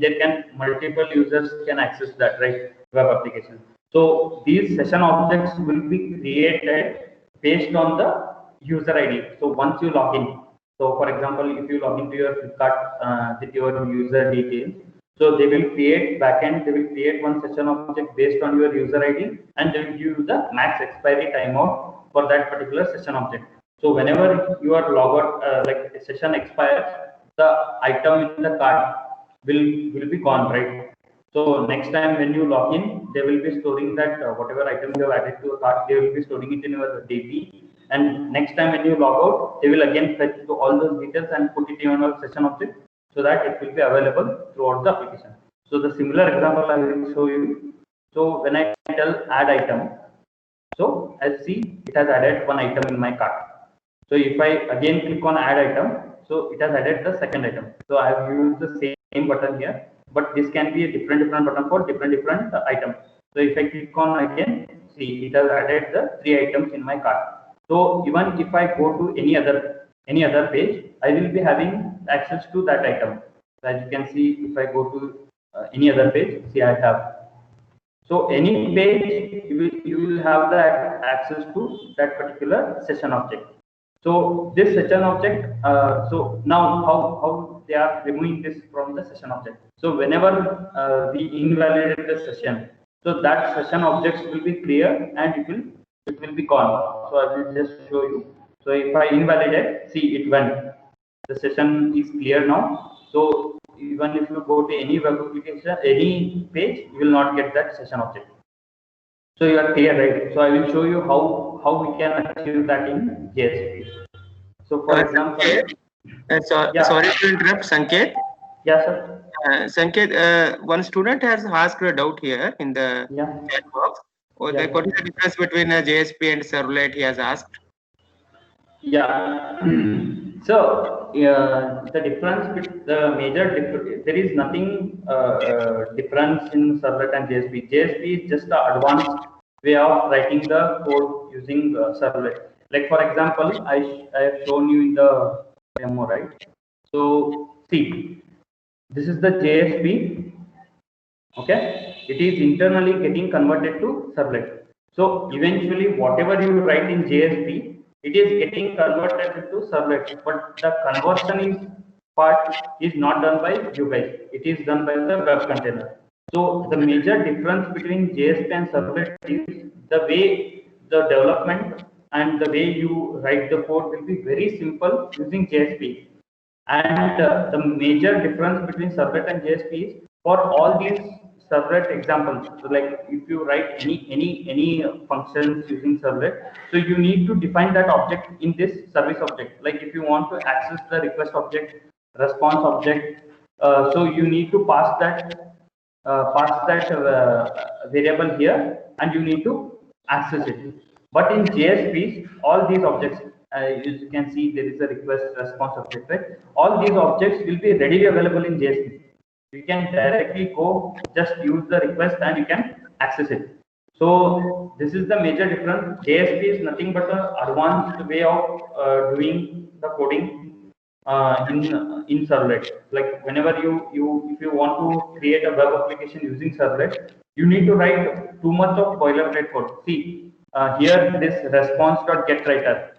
B: there can multiple users can access that, right, web application. So these session objects will be created based on the user ID. So once you log in, so for example, if you log into your Flipkart with your user details, so they will create backend, they will create one session object based on your user ID, and they will give you the max expiry timeout for that particular session object. So whenever you are log out, like a session expires, the item in the cart will be gone, right? So next time when you log in, they will be storing that whatever item you have added to a cart, they will be storing it in your DP. And next time when you log out, they will again fetch to all those details and put it in your session object so that it will be available throughout the application. So the similar example I will show you. So when I tell add item, so as see, it has added one item in my cart. So if I again click on add item, so it has added the second item. So I have used the same button here, but this can be a different button for different items. So if I click on again, see it has added the three items in my cart. So even if I go to any other page, I will be having access to that item. So as you can see, if I go to any other page, see I have. So any page you will have the access to that particular session object. So this session object, so now how they are removing this from the session object. So whenever we invalidate the session, so that session objects will be clear and it will be gone. So I will just show you. So if I invalidate, see it went. The session is clear now. So even if you go to any web application, any page, you will not get that session object. So you are clear, right? So I will show you how we can achieve that in JSP. So for example,
A: Sorry
B: yeah,
A: to interrupt, Sanket.
B: yeah, sir,
A: Sanket, one student has asked a doubt here in the
B: yeah,
A: chat box.
B: yeah,
A: What is the difference between a JSP and servlet? He has asked.
B: yeah. So the difference, the major difference, there is nothing difference in servlet and JSP. JSP is just the advanced way of writing the code using servlet. Like for example, I have shown you in the demo, right? So see, this is the JSP. Okay, it is internally getting converted to servlet. So eventually whatever you write in JSP, it is getting converted into servlet, but the conversion is part is not done by you guys, it is done by the web container. So the major difference between JSP and servlet is the way the development and the way you write the code will be very simple using JSP. And the major difference between servlet and JSP is for all these servlet examples. So like if you write any functions using servlet, so you need to define that object in this service object. Like if you want to access the request object, response object, so you need to pass that variable here, and you need to access it. But in JSPs, all these objects, as you can see, there is a request response object, right? All these objects will be readily available in JSP. You can directly go, just use the request, and you can access it. So this is the major difference. JSP is nothing but an advanced way of doing the coding in servlet. Like whenever you if you want to create a web application using servlet, you need to write too much of boilerplate code. See here this response.getWriter,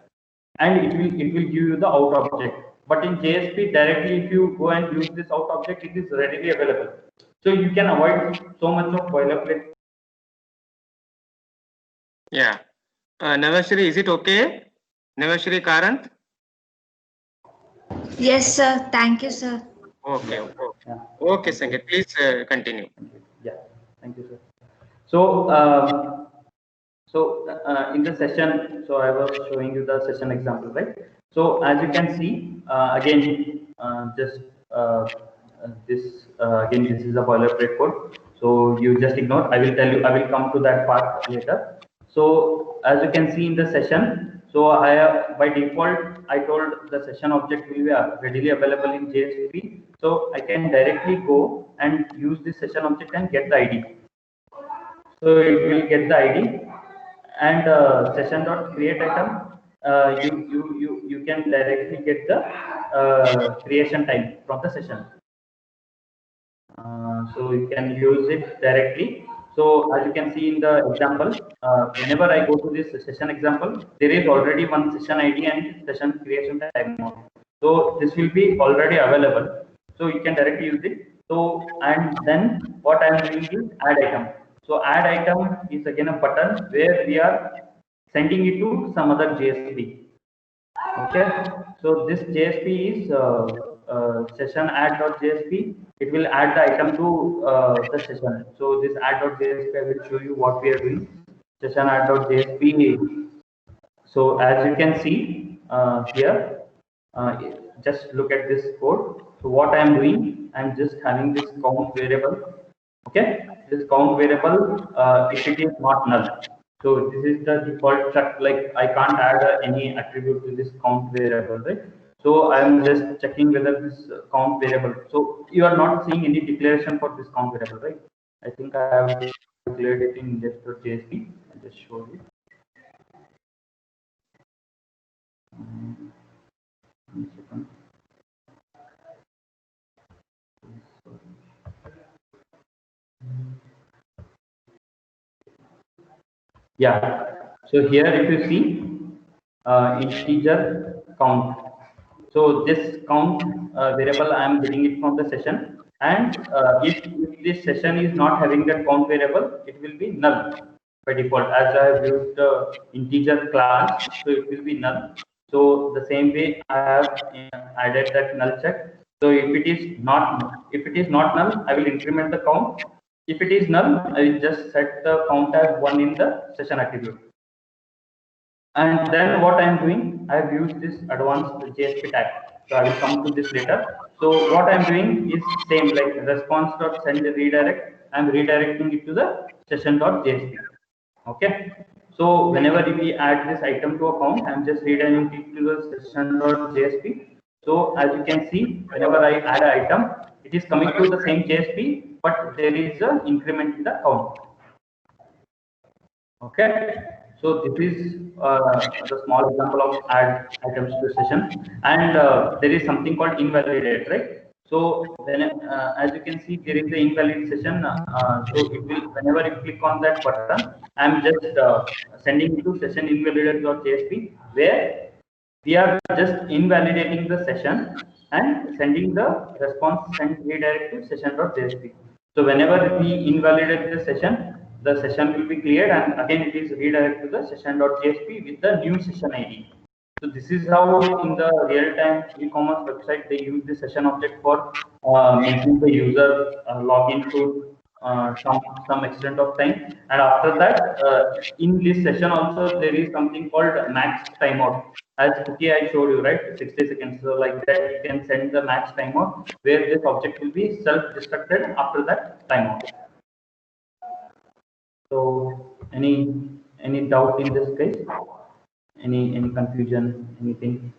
B: and it will give you the out object. But in JSP directly, if you go and use this out object, it is readily available. So you can avoid so much of boilerplate.
A: Yeah. Navashri, is it okay? Navashri Karant?
F: Yes, sir. Thank you, sir.
A: Okay.
B: Yeah.
A: Okay, Sanket, please continue.
B: Yeah, thank you, sir. So, in the session, so I was showing you the session example, right? So as you can see, again, just this again, this is a boilerplate code. So you just ignore. I will tell you. I will come to that part later. So as you can see in the session, so I by default I told the session object will be readily available in JSP. So I can directly go and use this session object and get the ID. So it will get the ID and session dot create item. you can directly get the creation time from the session. So you can use it directly. So as you can see in the example, whenever I go to this session example, there is already one session ID and session creation timeout. So this will be already available. So you can directly use it. So and then what I am doing is add item. So add item is again a button where we are sending it to some other JSP. Okay, so this JSP is session add.jsp. It will add the item to the session. So this add.jsp, I will show you what we are doing. Session add.jsp. So as you can see here, just look at this code. So what I am doing, I am just having this count variable. Okay, this count variable, if it is not null. So this is the default struct. Like I can't add any attribute to this count variable, right? So I am just checking whether this count variable. So you are not seeing any declaration for this count variable, right? I think I have declared it in just.jsp. I'll just show you. One second. Yeah. So here, if you see integer count. So this count variable, I am getting it from the session, and if this session is not having that count variable, it will be null by default. As I have used the integer class, so it will be null. So the same way I have added that null check. So if it is not null, I will increment the count. If it is null, I will just set the count as 1 in the session attribute. And then what I am doing, I have used this advanced JSP tag. So I will come to this later. So what I am doing is same like response.send redirect. I am redirecting it to the session.jsp. Okay. So whenever we add this item to account, I am just redirecting it to the session.jsp. So as you can see, whenever I add an item, it is coming to the same JSP, but there is an increment in the count. Okay, so this is the small example of add items to session, and there is something called invalidate, right? So when as you can see, there is the invalid session. So it will, whenever you click on that button, I'm just sending it to session invalidate.jsp, where we are just invalidating the session and sending the response send redirect to session.jsp. So whenever we invalidate the session will be cleared, and again it is redirected to the session.jsp with the new session ID. So this is how in the real-time e-commerce website they use the session object for making the user log into some extent of time, and after that in this session also there is something called max timeout. As cookie I showed you, right, 60 seconds. So like that you can send the max timeout where this object will be self-destructed after that timeout. So any doubt in this case? Any confusion? Anything?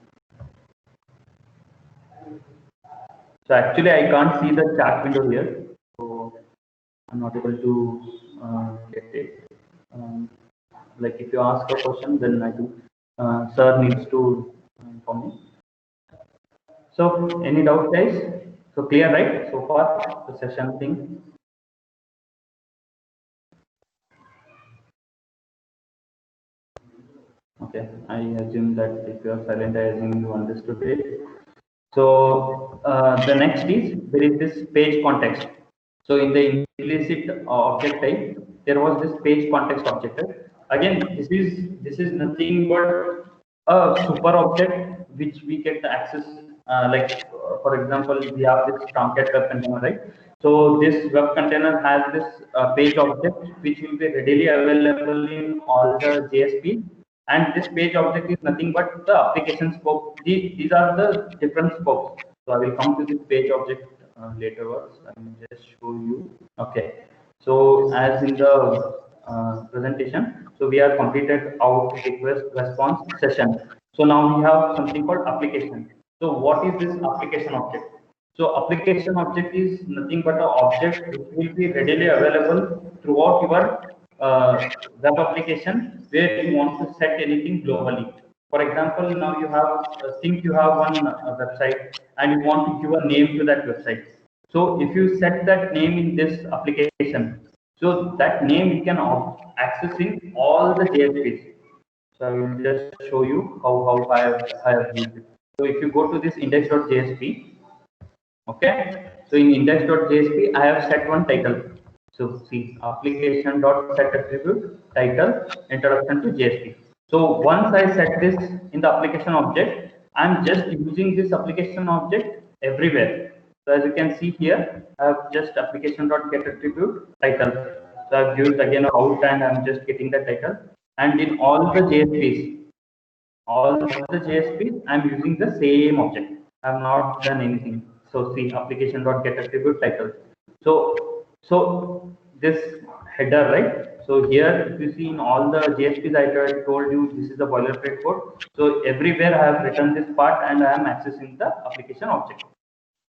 B: So actually I can't see the chat window here, so I'm not able to get it. Like if you ask a question, then I do. Sir needs to inform me. So any doubt, guys? So clear, right? So far the session thing. Okay, I assume that if you are silent, I assume you understood it. So the next is there is this page context. So in the implicit object type, there was this page context object. Again, this is nothing but a super object which we get access. For example, we have this Sanket web container, right? So this web container has this page object which will be readily available in all the JSP, and this page object is nothing but the application scope. These are the different scopes. So I will come to this page object later. I will just show you. Okay. So as in the presentation, so we have completed out request response session. So now we have something called application. So what is this application object? So application object is nothing but an object which will be readily available throughout your web application where you want to set anything globally. For example, now you have think you have one website and you want to give a name to that website. So if you set that name in this application, so that name you can access in all the JSPs. So I will just show you how I have used it. So if you go to this index.jsp, okay, so in index.jsp, I have set one title. So see application.set attribute title introduction to JSP. So once I set this in the application object, I'm just using this application object everywhere. So as you can see here, I have just application.get attribute title. So I've used again out and I'm just getting the title. And in all the JSPs, I'm using the same object. I've not done anything. So see application.get attribute title. So this header, right? So here, if you see in all the JSPs, I told you this is the boilerplate code. So everywhere I have written this part and I am accessing the application object.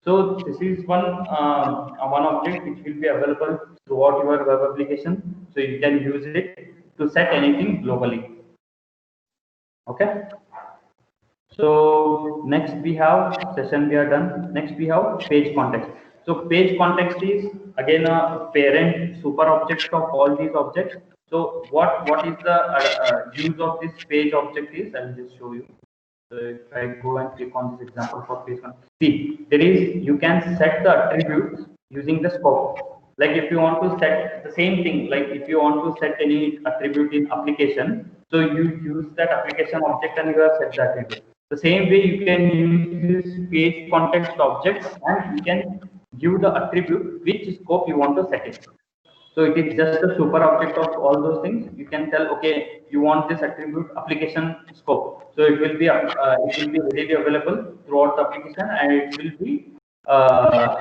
B: So this is one object which will be available throughout your web application. So you can use it to set anything globally. Okay. So next we have session we are done. Next we have page context. So page context is again a parent super object of all these objects. So what is the use of this page object is, I will just show you. So if I go and click on this example for page context, see there is you can set the attributes using the scope. Like if you want to set the same thing, like if you want to set any attribute in application, so you use that application object and you have set the attribute. The same way you can use this page context object and you can give the attribute which scope you want to set it. So it is just a super object of all those things. You can tell, okay, you want this attribute application scope. So it will be readily available throughout the application, and it will be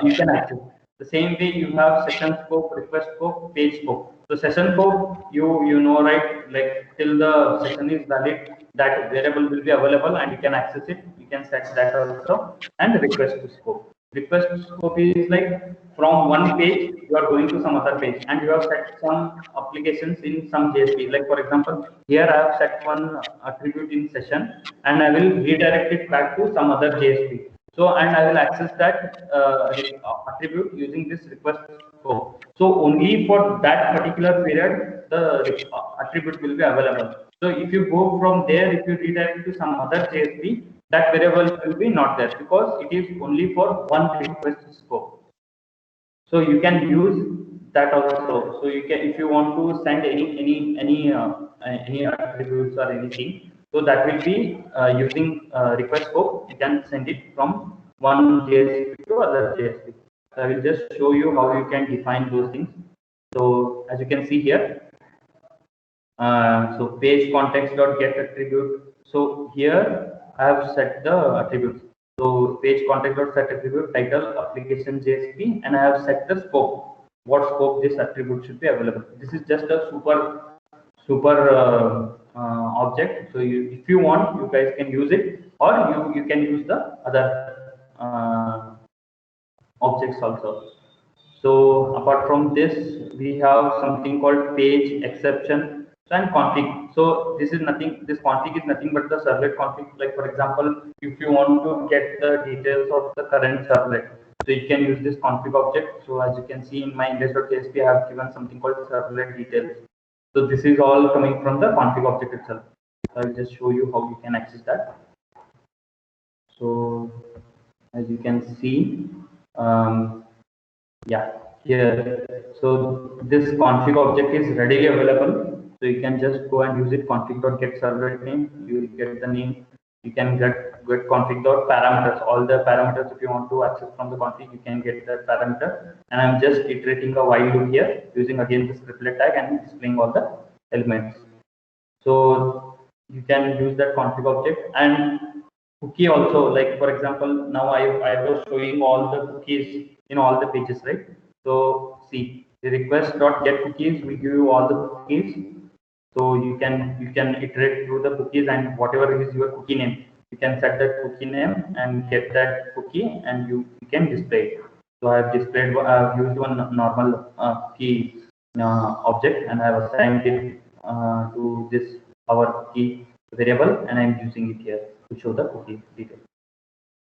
B: you can access. The same way you have session scope, request scope, page scope. So session scope, you know right, like till the session is valid, that variable will be available and you can access it. You can set that also. And request scope. Request scope is like from one page you are going to some other page and you have set some applications in some JSP. Like for example, here I have set one attribute in session and I will redirect it back to some other JSP. So and I will access that attribute using this request scope. So only for that particular period the attribute will be available. So if you go from there, if you redirect to some other JSP, that variable will be not there because it is only for one request scope. So you can use that also. So you can, if you want to send any attributes or anything, so that will be using request scope. You can send it from one JSP to other JSP. So I will just show you how you can define those things. So as you can see here, so page context dot get attribute. So here I have set the attributes. So page context dot set attribute title application JSP, and I have set the scope. What scope this attribute should be available. This is just a super object. So if you want, you guys can use it, or you can use the other objects also. So apart from this, we have something called page exception and config. So this is nothing. This config is nothing but the servlet config. Like for example, if you want to get the details of the current servlet, so you can use this config object. So as you can see in my index.jsp, I have given something called servlet details. So this is all coming from the config object itself. So I'll just show you how you can access that. So as you can see, yeah, here. So this config object is readily available. So you can just go and use it config.get servlet name. You will get the name. You can get config.parameters. All the parameters, if you want to access from the config, you can get that parameter. And I'm just iterating a while loop here using again this triplet tag and displaying all the elements. So you can use that config object and cookie also. Like for example, now I was showing all the cookies in all the pages, right? So see the request dot get cookies will give you all the cookies. So you can iterate through the cookies and whatever is your cookie name, you can set that cookie name and get that cookie and you can display it. So I have displayed, I have used one normal key object and I have assigned it to this our key variable, and I'm using it here to show the cookie detail.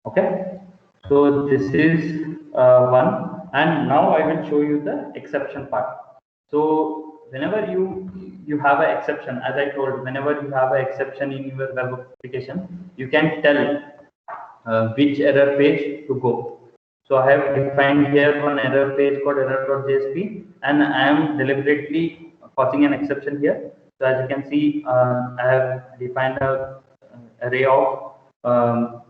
B: Okay, so this is one, and now I will show you the exception part. So whenever you have an exception, as I told, whenever you have an exception in your web application, you can tell which error page to go. So I have defined here one error page called error.jsp, and I am deliberately causing an exception here. So as you can see, I have defined a array of array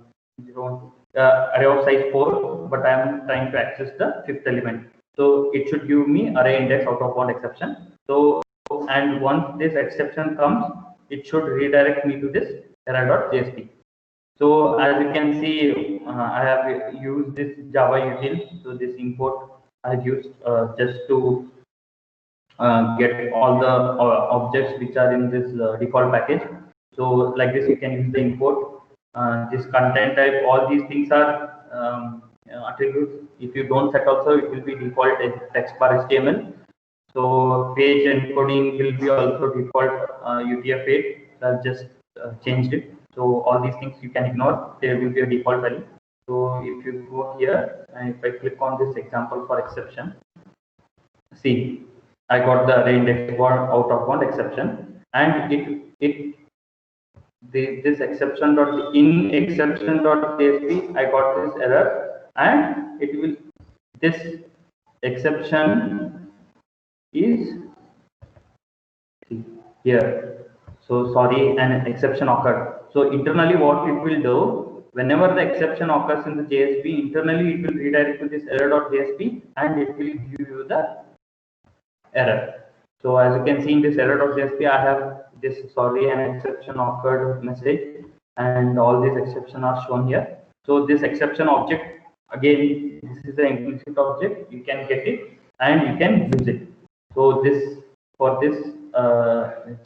B: of size 4, but I am trying to access the fifth element. So it should give me array index out of bound exception. So, and once this exception comes, it should redirect me to this error.jsp. So as you can see, I have used this Java util. So this import I have used just to get all the objects which are in this default package. So like this, you can use the import, this content type. All these things are attributes. If you don't set also, it will be default text bar HTML. So page encoding will be also default UTF-8. I've just changed it. So all these things you can ignore. There will be a default value. So if you go here and if I click on this example for exception, see, I got the array index out of bound exception, and this exception dot in exception dot JSP, I got this error, and it will this exception is here. So sorry, an exception occurred. So internally, what it will do, whenever the exception occurs in the JSP, internally it will redirect to this error.jsp, and it will give you the error. So as you can see in this error.jsp, I have this sorry an exception occurred message, and all these exceptions are shown here. So this exception object, again, this is the implicit object. You can get it and you can use it. So this for this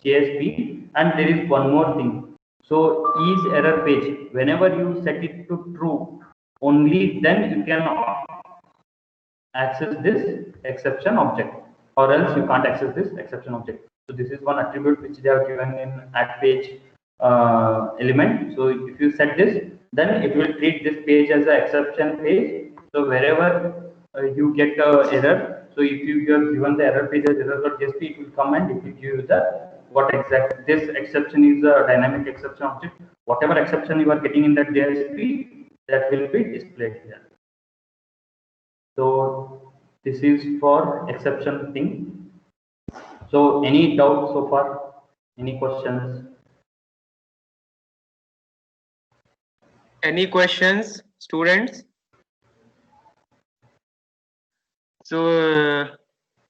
B: JSP, and there is one more thing. So is error page, whenever you set it to true, only then you can access this exception object, or else you can't access this exception object. So this is one attribute which they have given in at page element. So if you set this, then it will treat this page as an exception page. So wherever you get error, so if you have given the error page as error.jsp, it will come and it will give you the what exact this exception is a dynamic exception object. Whatever exception you are getting in that JSP, that will be displayed here. So this is for exception thing. So any doubt so far? Any questions?
A: Any questions, students? So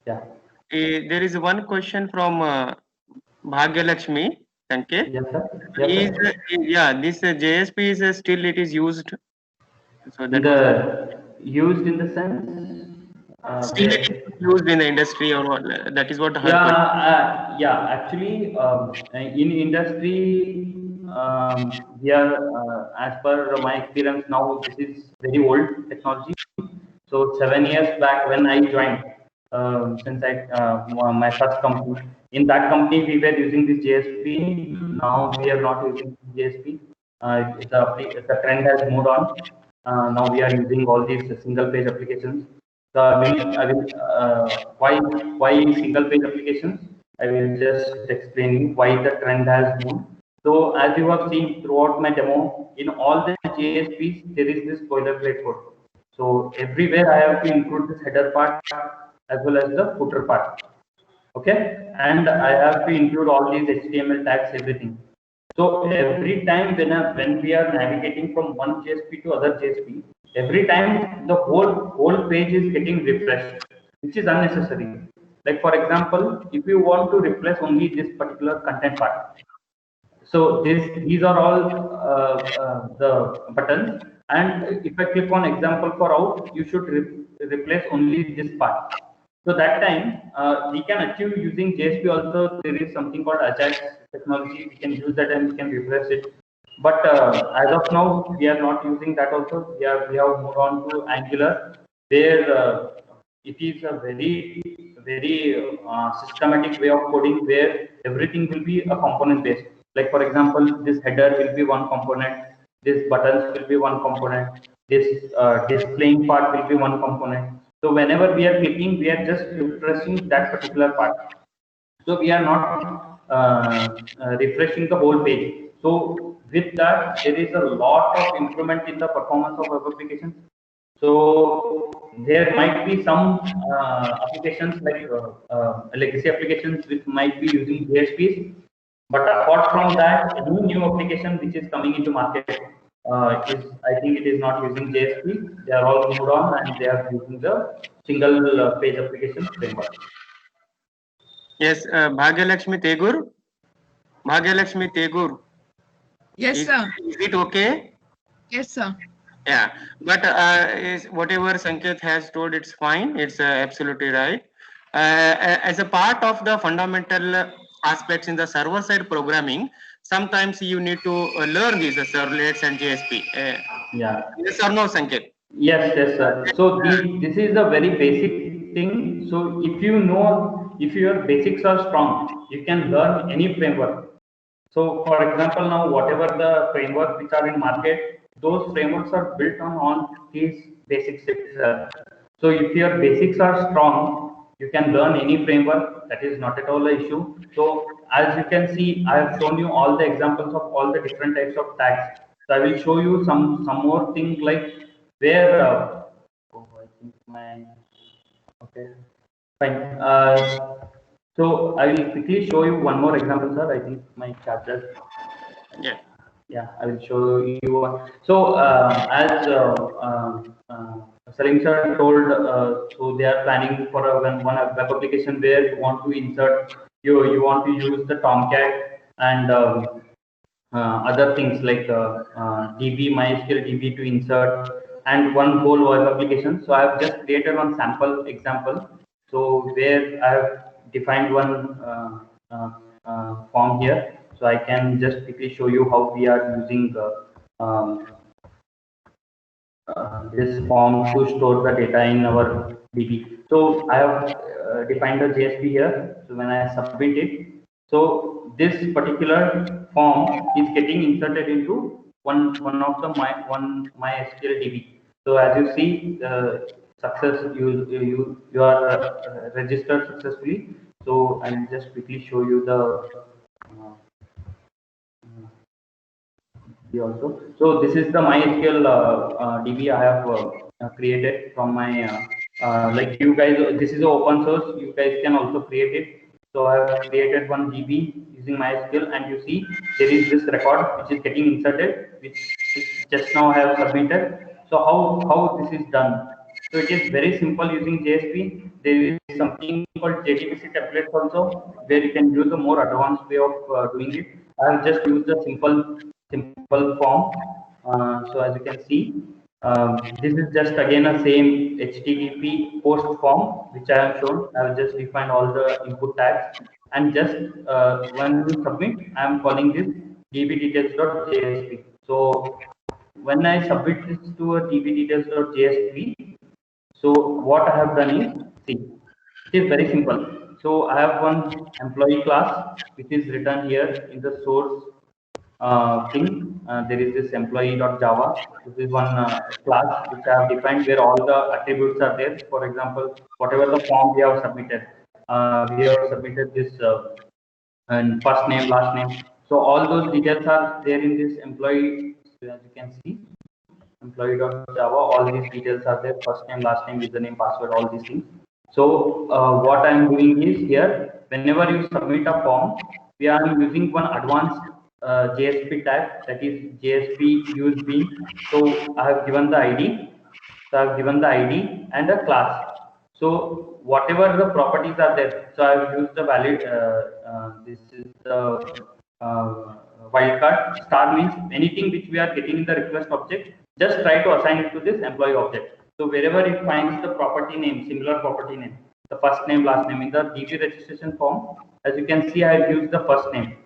B: Yeah.
A: there is one question from Bhagyalakshmi Sanket.
B: Yes, sir. Yes, sir.
A: Yeah, this JSP is still it is used. So that
B: Used in the sense
A: still it is used in the industry or what? That is what her
B: yeah,
A: question.
B: yeah. Actually, in industry, here, as per my experience now, this is very old technology. So 7 years back when I joined, since my first company, in that company we were using this JSP. Now we are not using JSP. The trend has moved on. Now we are using all these single page applications. So why single page applications? I will just explain you why the trend has moved. So as you have seen throughout my demo, in all the JSPs there is this boilerplate code. So everywhere I have to include this header part as well as the footer part. Okay, and I have to include all these HTML tags, everything. So every time when we are navigating from one JSP to other JSP, every time the whole page is getting refreshed, which is unnecessary. Like for example, if you want to replace only this particular content part, so these are all the buttons, and if I click on example for out, you should replace only this part. So that time we can achieve using JSP also. There is something called Ajax technology. We can use that and we can refresh it. But as of now, we are not using that also. We have moved on to Angular, where it is a very systematic way of coding where everything will be a component based. Like for example, this header will be one component, this buttons will be one component, this displaying part will be one component. So whenever we are clicking, we are just refreshing that particular part. So we are not refreshing the whole page. So with that, there is a lot of improvement in the performance of web applications. So there might be some applications like legacy applications which might be using JSPs, but apart from that, any new application which is coming into market is, I think it is not using JSP. They are all moved on and they are using the single page application framework.
A: Yes, Bhagyalakshmi Tegur. Bhagyalakshmi Tegur.
D: Yes, sir.
A: Is it okay?
D: Yes, sir.
A: Yeah, but whatever Sanket has told, it's fine. It's absolutely right. As a part of the fundamental aspects in the server side programming, sometimes you need to learn these servlets and JSP.
B: Yeah.
A: Yes or no, Sanket?
B: Yes, yes, sir. So this is a very basic thing. So if you know, if your basics are strong, you can learn any framework. So for example, now whatever the frameworks which are in market, those frameworks are built on these basics itself. So if your basics are strong, you can learn any framework. That is not at all an issue. So as you can see, I have shown you all the examples of all the different types of tags. So I will show you some more things like where. Oh, I think my okay, fine. So I will quickly show you one more example, sir. I think my charger.
A: Yeah.
B: Yeah, I will show you one. So as Salim sir told, so they are planning for one web application where you want to insert, you want to use the Tomcat and other things like DB, MySQL DB to insert, and one whole web application. So I have just created one sample example. So where I have defined one form here. So I can just quickly show you how we are using this form to store the data in our DB. So I have defined the JSP here. So when I submit it, so this particular form is getting inserted into one of the MySQL DB. So as you see, success you are registered successfully. So I will just quickly show you the also. So this is the MySQL DB I have created from my like you guys. This is open source. You guys can also create it. So I have created one DB using MySQL, and you see there is this record which is getting inserted, which just now I have submitted. So how this is done? So it is very simple using JSP. There is something called JDBC templates also, where you can use a more advanced way of doing it. I have just used a simple form. So as you can see, this is just again a same HTTP post form which I have shown. I have just defined all the input tags, and just when you submit, I am calling this dbdetails.jsp. So when I submit this to a dbdetails.jsp, so what I have done is, see, it is very simple. So I have one employee class which is written here in the source thing. There is this employee.java. This is one class which I have defined where all the attributes are there. For example, whatever the form we have submitted, we have submitted this and first name, last name. So all those details are there in this employee. So as you can see, employee.java, all these details are there: first name, last name, username, password, all these things. So what I'm doing is here, whenever you submit a form, we are using one advanced JSP tag, that is JSP use bean. So I have given the ID. So I've given the ID and a class. So whatever the properties are there, so I've used the valid, this is the wildcard. Star means anything which we are getting in the request object, just try to assign it to this employee object. So wherever it finds the property name, similar property name, the first name, last name in the DB registration form, as you can see, I have used the first name.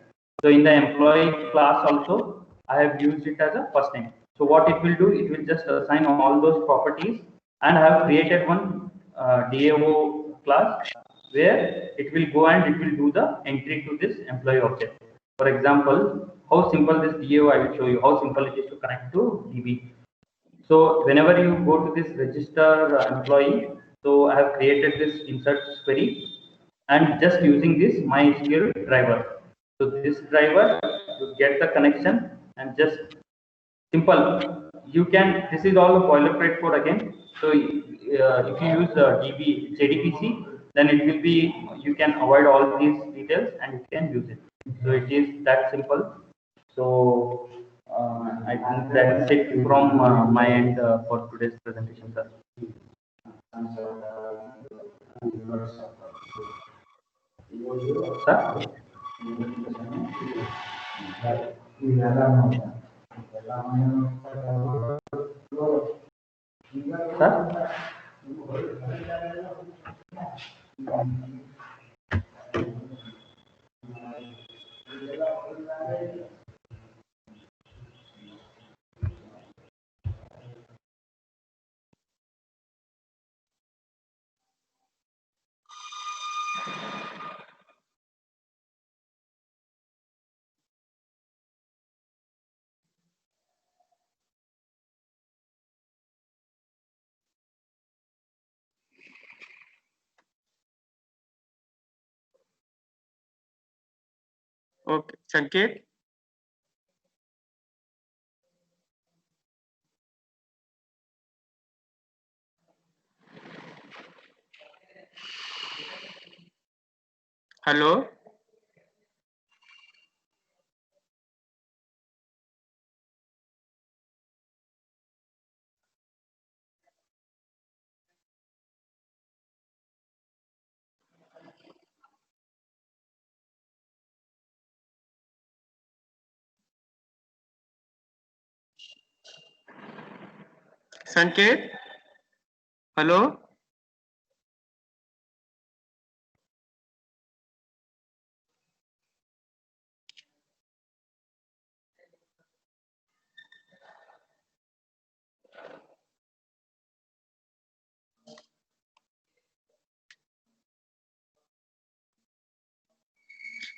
B: So in the employee class also, I have used it as a first name. So what it will do, it will just assign all those properties, and I have created one DAO class where it will go and it will do the entry to this employee object. For example, how simple this DAO, I will show you how simple it is to connect to DB. So whenever you go to this register employee, so I have created this insert query and just using this MySQL driver. So this driver, you get the connection and just simple. You can, this is all boilerplate code again. So if you use DB, JDBC, then it will be, you can avoid all these details and you can use it. So it is that simple. So I think that's it from my end for today's presentation, sir. Sir? Sir?
A: Okay, Sanket. Hello. Sanket. Hello.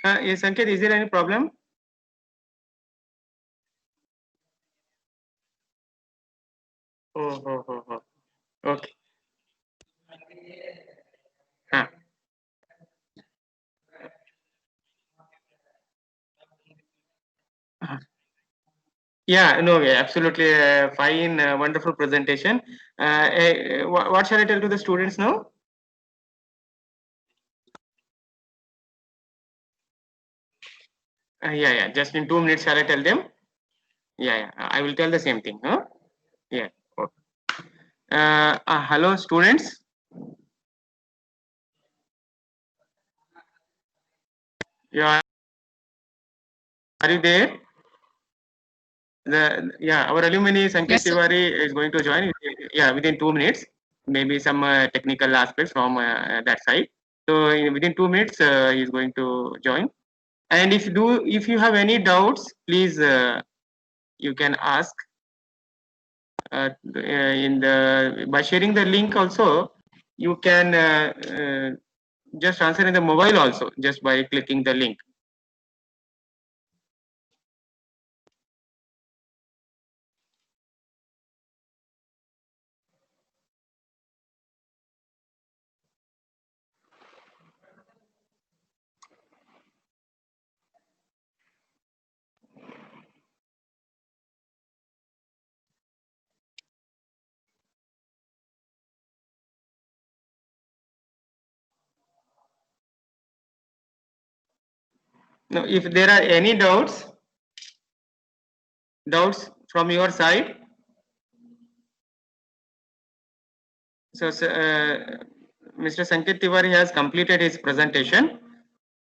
A: Yes, Sanket, is there any problem? Oh, oh, oh, oh. Okay. Huh. Yeah, no, yeah, absolutely fine, wonderful presentation. What shall I tell to the students now? Yeah, yeah, just in 2 minutes, shall I tell them? Yeah, yeah, I will tell the same thing. Huh? Yeah. Okay. Hello, students. Yeah, are you there? Yeah, our alumni Sanket
D: Yes, sir.
A: Tiwari is going to join. Yeah, within 2 minutes. Maybe some technical aspects from that side. So within 2 minutes, he is going to join. And if you have any doubts, please you can ask in the by sharing the link also. You can just answer in the mobile also just by clicking the link. Now, if there are any doubts from your side, so Mr. Sanket Tiwari has completed his presentation,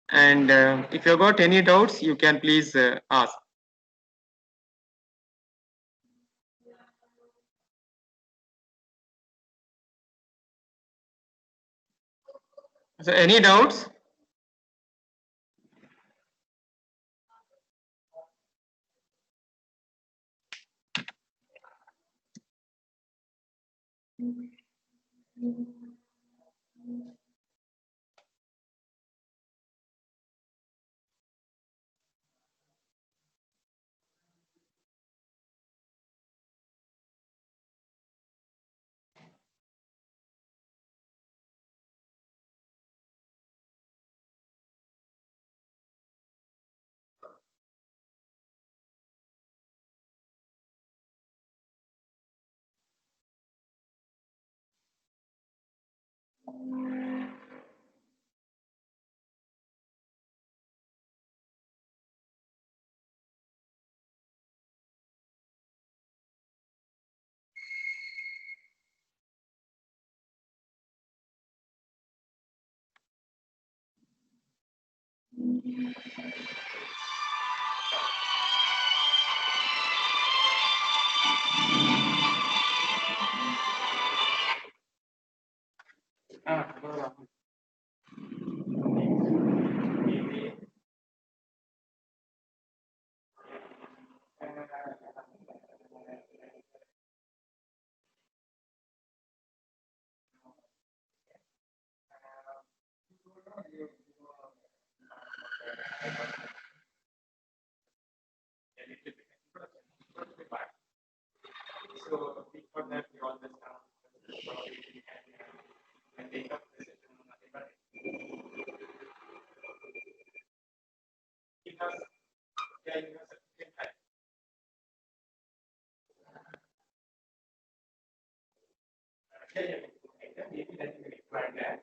A: and if you got any doubts, you can please ask. So, any doubts? So before that, we always have and take up the session on because yeah, you know, certificate type. Yeah, yeah, maybe that you require that.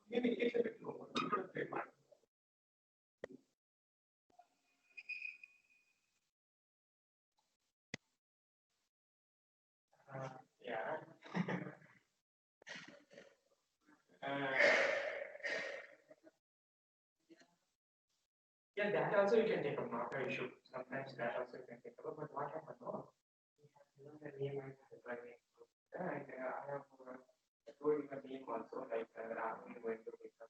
A: Maybe it's a bit more. You don't pay much. Yeah. Yeah, that also you can take up, not an issue. Sometimes that also you can take up, but what happened? No, you know the name and the name. And I have told you the name also, like I'm going to take up.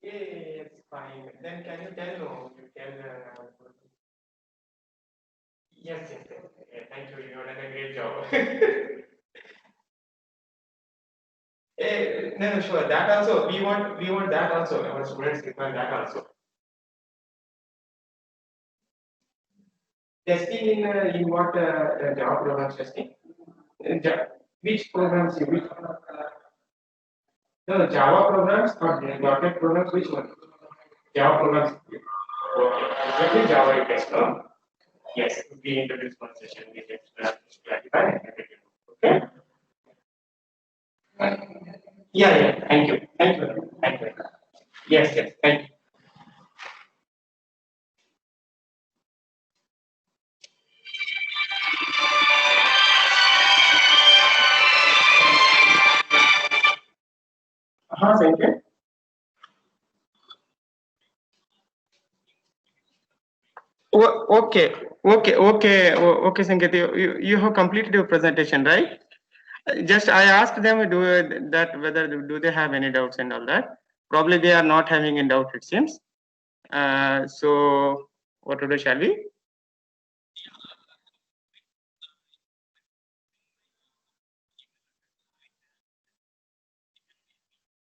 A: Yeah, it's fine. Then can you tell no? You tell. Yes, yes, yes. Yeah, thank you. You have done a great job. No, no, sure. That also we want that also. Our students require that also. Testing in what Java programs testing? Which programs? Which no Java programs or .NET programs? Which one? Java programs. Okay, exactly Java you test. No? Yes, we introduce one session. We just clarify and everything. Okay. Yeah, yeah. Thank you. Thank you. Thank you. Yes, yes. Thank you. Sanket. Okay, okay, Sanket. You have completed your presentation, right? Just I asked them do that whether do they have any doubts and all that. Probably they are not having any doubt. It seems. So what to do? Shall we?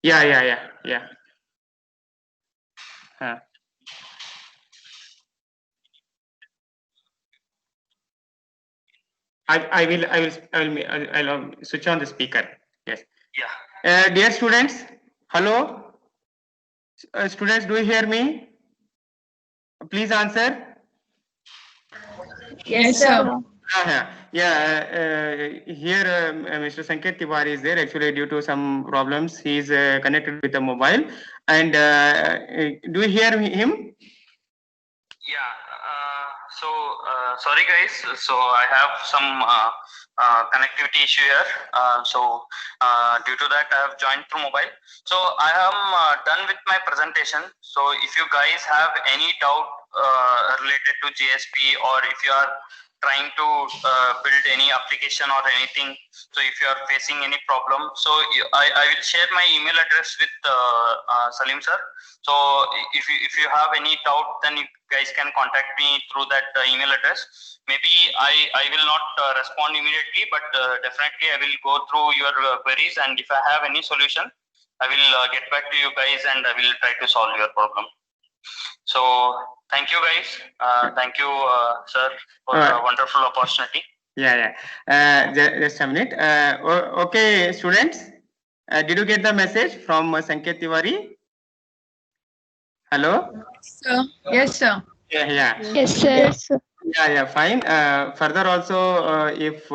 A: Yeah. Uh, I'll switch on the speaker. Yes. Yeah. Dear students, hello. Students, do you hear me? Please answer.
D: Yes, sir.
A: Here Mr. Sanket Tiwari is there. Actually, due to some problems, he is connected with the mobile. And do you hear him?
G: Yeah, sorry guys. So I have some connectivity issue here. Due to that, I have joined through mobile. So I am done with my presentation. So if you guys have any doubt related to JSP, or if you are trying to build any application or anything, so if you are facing any problem, so I will share my email address with Salim sir. So if you have any doubt, then you guys can contact me through that email address. Maybe I will not respond immediately, but definitely I will go through your queries, and if I have any solution, I will get back to you guys and I will try to solve your problem. So thank you guys. Thank you, sir, for a wonderful opportunity.
A: Yeah. Just a minute. Okay, students. Did you get the message from Sanket Tiwari? Hello?
D: Sir. Yes, sir.
A: Yeah.
E: Yes, sir.
A: Yeah, fine. Further also, if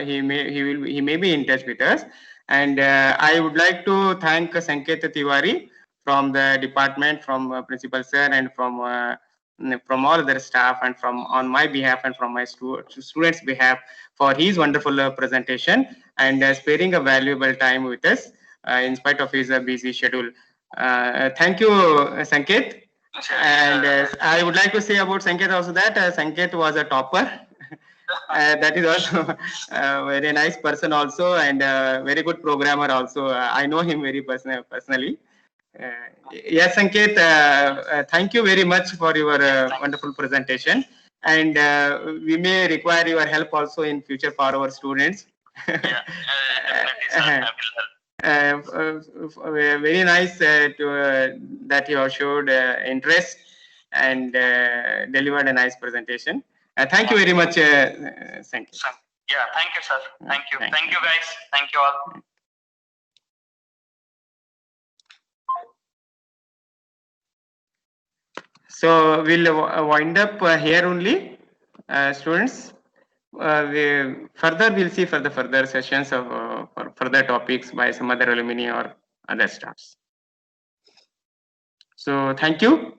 A: he may be in touch with us, and I would like to thank Sanket Tiwari from the department, from principal sir, and from all other staff, and from on my behalf and from my students' behalf for his wonderful presentation and sparing a valuable time with us in spite of his busy schedule. Thank you, Sanket. And I would like to say about Sanket also that Sanket was a topper. That is also a very nice person also, and very good programmer also. I know him very personally. Uh, yes, Sanket, thank you very much for your wonderful presentation. And we may require your help also in future for our students.
G: Yeah, definitely, sir. I will help.
A: Very nice that you have showed interest and delivered a nice presentation. Thank you very much. Thank you.
G: Yeah, thank you, sir. Thank you. Thank you, guys. Thank you all.
A: So we'll wind up here only, students. We'll see further sessions of for further topics by some other alumni or other staffs. So thank you.